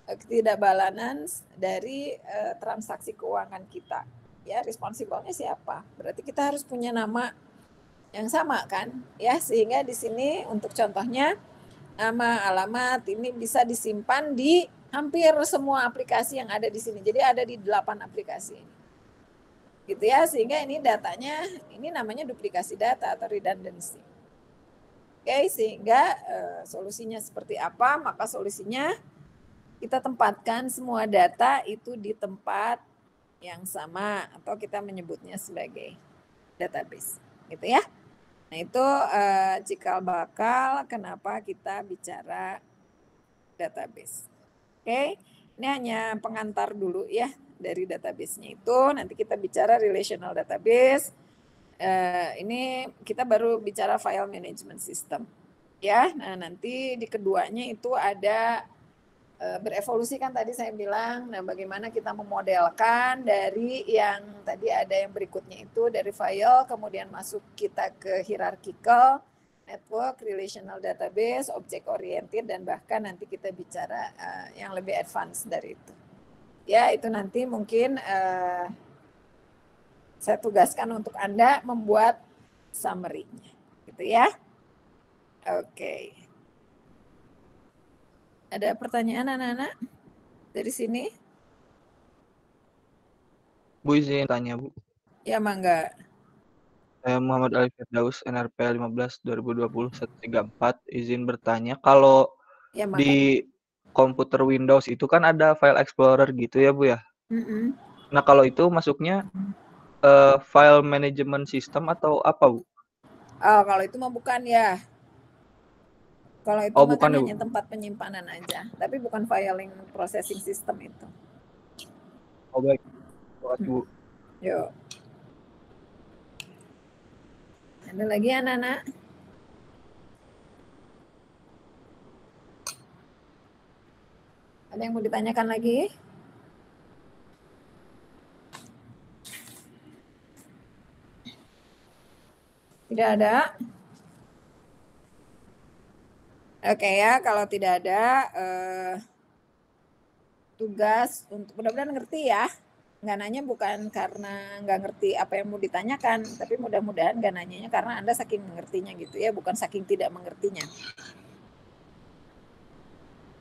ketidakbalanan dari transaksi keuangan kita. Ya, responsible-nya siapa? Berarti kita harus punya nama yang sama kan? Ya, sehingga di sini untuk contohnya nama, alamat ini bisa disimpan di hampir semua aplikasi yang ada di sini. Jadi ada di 8 aplikasi ini. Gitu ya, sehingga ini datanya ini namanya duplikasi data atau redundancy. Oke, sehingga solusinya seperti apa? Maka solusinya kita tempatkan semua data itu di tempat yang sama atau kita menyebutnya sebagai database, gitu ya. Nah, itu cikal bakal kenapa kita bicara database. Oke, ini hanya pengantar dulu ya dari database-nya itu. Nanti kita bicara relational database. Ini kita baru bicara file management system. Ya, nah nanti di keduanya itu ada berevolusi kan tadi saya bilang. Nah, bagaimana kita memodelkan dari yang tadi ada yang berikutnya itu dari file, kemudian masuk kita ke hierarchical, network, relational database, object oriented, dan bahkan nanti kita bicara yang lebih advance dari itu. Ya, itu nanti mungkin saya tugaskan untuk Anda membuat summary-nya. Gitu ya. Oke. Ada pertanyaan anak-anak dari sini? Bu, izin tanya, Bu. Ya, mangga. Saya Muhammad Ali Firdaus, NRP 15 2020 134. Izin bertanya, kalau Ya, mangga. di komputer Windows itu kan ada file explorer gitu ya, Bu ya? Nah, kalau itu masuknya file management system atau apa, Bu? Oh, kalau itu mah bukan ya. Kalau itu mah kan bukan ya, Bu? hanya tempat penyimpanan aja, tapi bukan filing processing system itu. Oh, baik. Terima kasih, Bu. Yuk. Ada lagi anak-anak? Ada yang mau ditanyakan lagi? Tidak ada? Oke ya, kalau tidak ada tugas untuk mudah-mudahan ngerti ya. Nggak nanya bukan karena nggak ngerti apa yang mau ditanyakan, tapi mudah-mudahan nggak nanyanya karena Anda saking mengertinya gitu ya, bukan saking tidak mengertinya.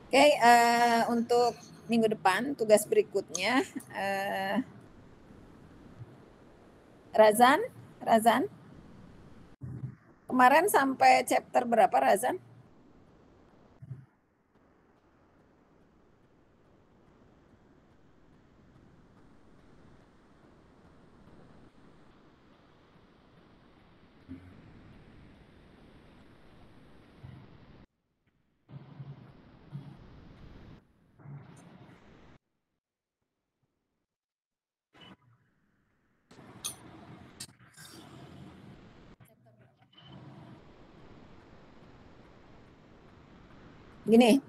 Oke, untuk minggu depan tugas berikutnya Razan, kemarin sampai chapter berapa Razan? Gini,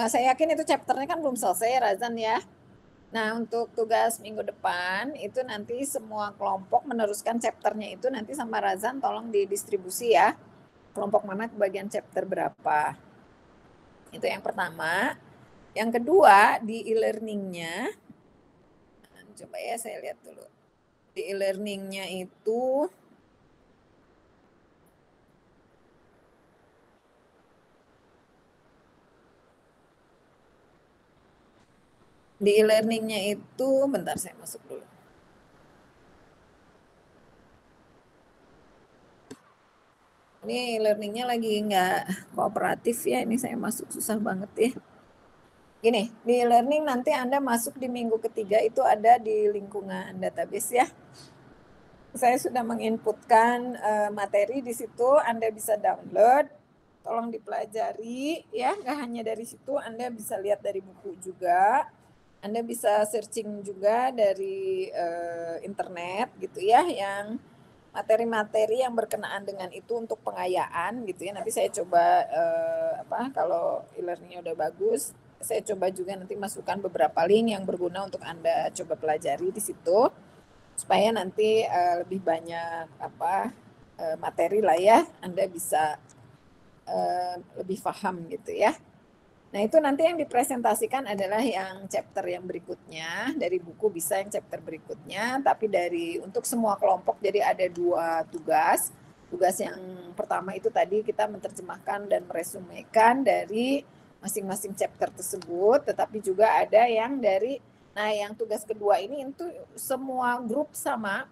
saya yakin itu chapternya kan belum selesai, Razan ya. Nah, untuk tugas minggu depan itu nanti semua kelompok meneruskan chapternya itu nanti sama Razan tolong didistribusi ya. Kelompok mana kebagian chapter berapa. Itu yang pertama. Yang kedua, di e-learning-nya, coba ya saya lihat dulu. Di e-learning-nya itu, bentar saya masuk dulu. Ini e-learning-nya lagi nggak kooperatif ya, ini saya masuk susah banget ya. Gini, di e-learning nanti Anda masuk di minggu ketiga itu ada di lingkungan database ya. Saya sudah menginputkan materi di situ, Anda bisa download, tolong dipelajari ya, nggak hanya dari situ, Anda bisa lihat dari buku juga, Anda bisa searching juga dari internet gitu ya, yang materi-materi yang berkenaan dengan itu untuk pengayaan gitu ya. Nanti saya coba kalau e-learning-nya udah bagus, saya coba juga nanti masukkan beberapa link yang berguna untuk Anda coba pelajari di situ supaya nanti lebih banyak materi lah ya, Anda bisa lebih paham gitu ya. Nah, itu nanti yang dipresentasikan adalah yang chapter yang berikutnya, dari buku bisa yang chapter berikutnya, tapi untuk semua kelompok jadi ada 2 tugas. Tugas yang pertama itu tadi kita menerjemahkan dan meresumekan dari masing-masing chapter tersebut, tetapi juga ada yang yang tugas kedua ini itu semua grup sama,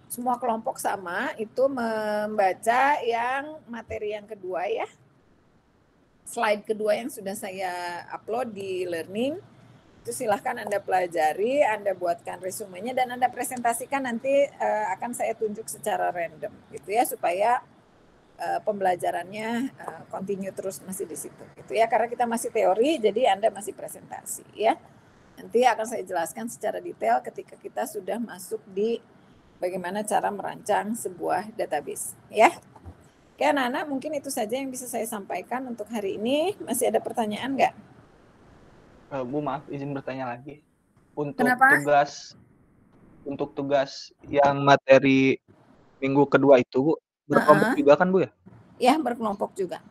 semua kelompok sama, itu membaca yang materi yang kedua ya. Slide kedua yang sudah saya upload di learning, itu silahkan Anda pelajari, Anda buatkan resumenya, dan Anda presentasikan nanti akan saya tunjuk secara random gitu ya, supaya pembelajarannya continue terus masih di situ gitu ya, karena kita masih teori, jadi Anda masih presentasi ya. Nanti akan saya jelaskan secara detail ketika kita sudah masuk di bagaimana cara merancang sebuah database ya. Oke, anak-anak, mungkin itu saja yang bisa saya sampaikan untuk hari ini. Masih ada pertanyaan nggak? Bu, maaf, izin bertanya lagi. Untuk Kenapa? tugas yang materi minggu kedua itu, Bu, berkelompok juga kan, Bu ya? Ya, berkelompok juga.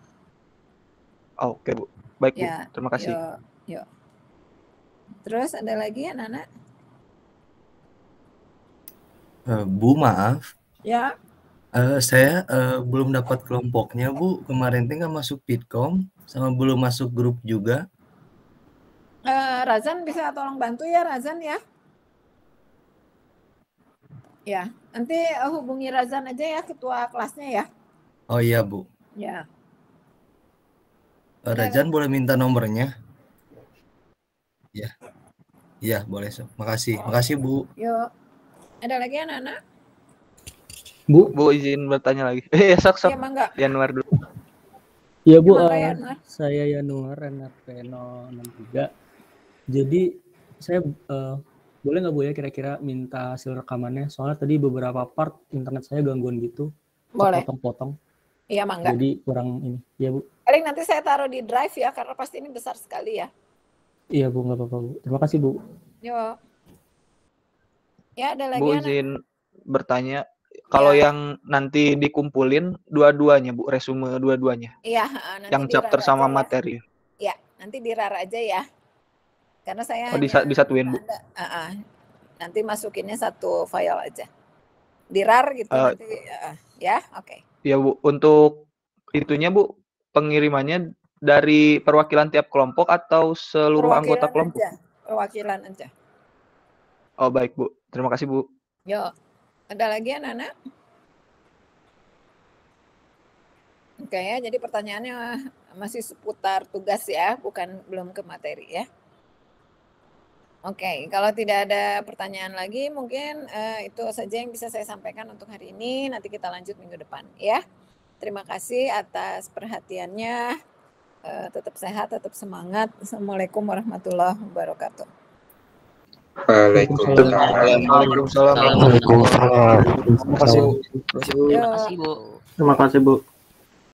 Oh, oke, Bu. Baik, Ya, Bu. Terima kasih. Yuk. Terus ada lagi anak-anak? Bu, maaf. Ya. Saya belum dapat kelompoknya, Bu. Kemarin nggak masuk Pitkom, sama belum masuk grup juga. Razan bisa tolong bantu ya, Razan ya. Ya, nanti hubungi Razan aja ya, ketua kelasnya ya. Oh iya, Bu. Ya. Razan boleh minta nomornya? Ya. Iya, boleh. Makasih. Makasih, Bu. Yuk. Ada lagi anak-anak? Bu, izin bertanya lagi. Sok. Iya, Mangga. Januar dulu. Iya, Bu. Saya Yanuar, NRP 063. Jadi, saya boleh nggak, Bu, ya kira-kira minta hasil rekamannya? Soalnya tadi beberapa part internet saya gangguan gitu. Boleh. Potong-potong. Iya, Mangga. Jadi kurang ini. Iya, Bu. Paling nanti saya taruh di drive ya, karena pasti ini besar sekali ya. Iya, Bu. Nggak apa-apa, Bu. Terima kasih, Bu. Yuk. Ya, ada lagi Bu, izin bertanya. Kalau yang nanti dikumpulin dua-duanya, Bu, resume dua-duanya. Iya, nanti yang chapter sama materi. Ya, nanti dirar aja ya. Karena saya disatuin, Bu. Nanti masukinnya satu file aja. Dirar gitu nanti ya, oke. Ya, Bu, untuk itunya, Bu, pengirimannya dari perwakilan tiap kelompok atau seluruh anggota kelompok? Perwakilan aja. Oh, baik, Bu. Terima kasih, Bu. Yuk. Ada lagi anak-anak? Oke ya, jadi pertanyaannya masih seputar tugas ya, belum ke materi ya. Oke, kalau tidak ada pertanyaan lagi, mungkin itu saja yang bisa saya sampaikan untuk hari ini. Nanti kita lanjut minggu depan ya. Terima kasih atas perhatiannya. Tetap sehat, tetap semangat. Assalamualaikum warahmatullahi wabarakatuh. Waalaikumsalam. Terima kasih, Bu. Terima kasih, Bu.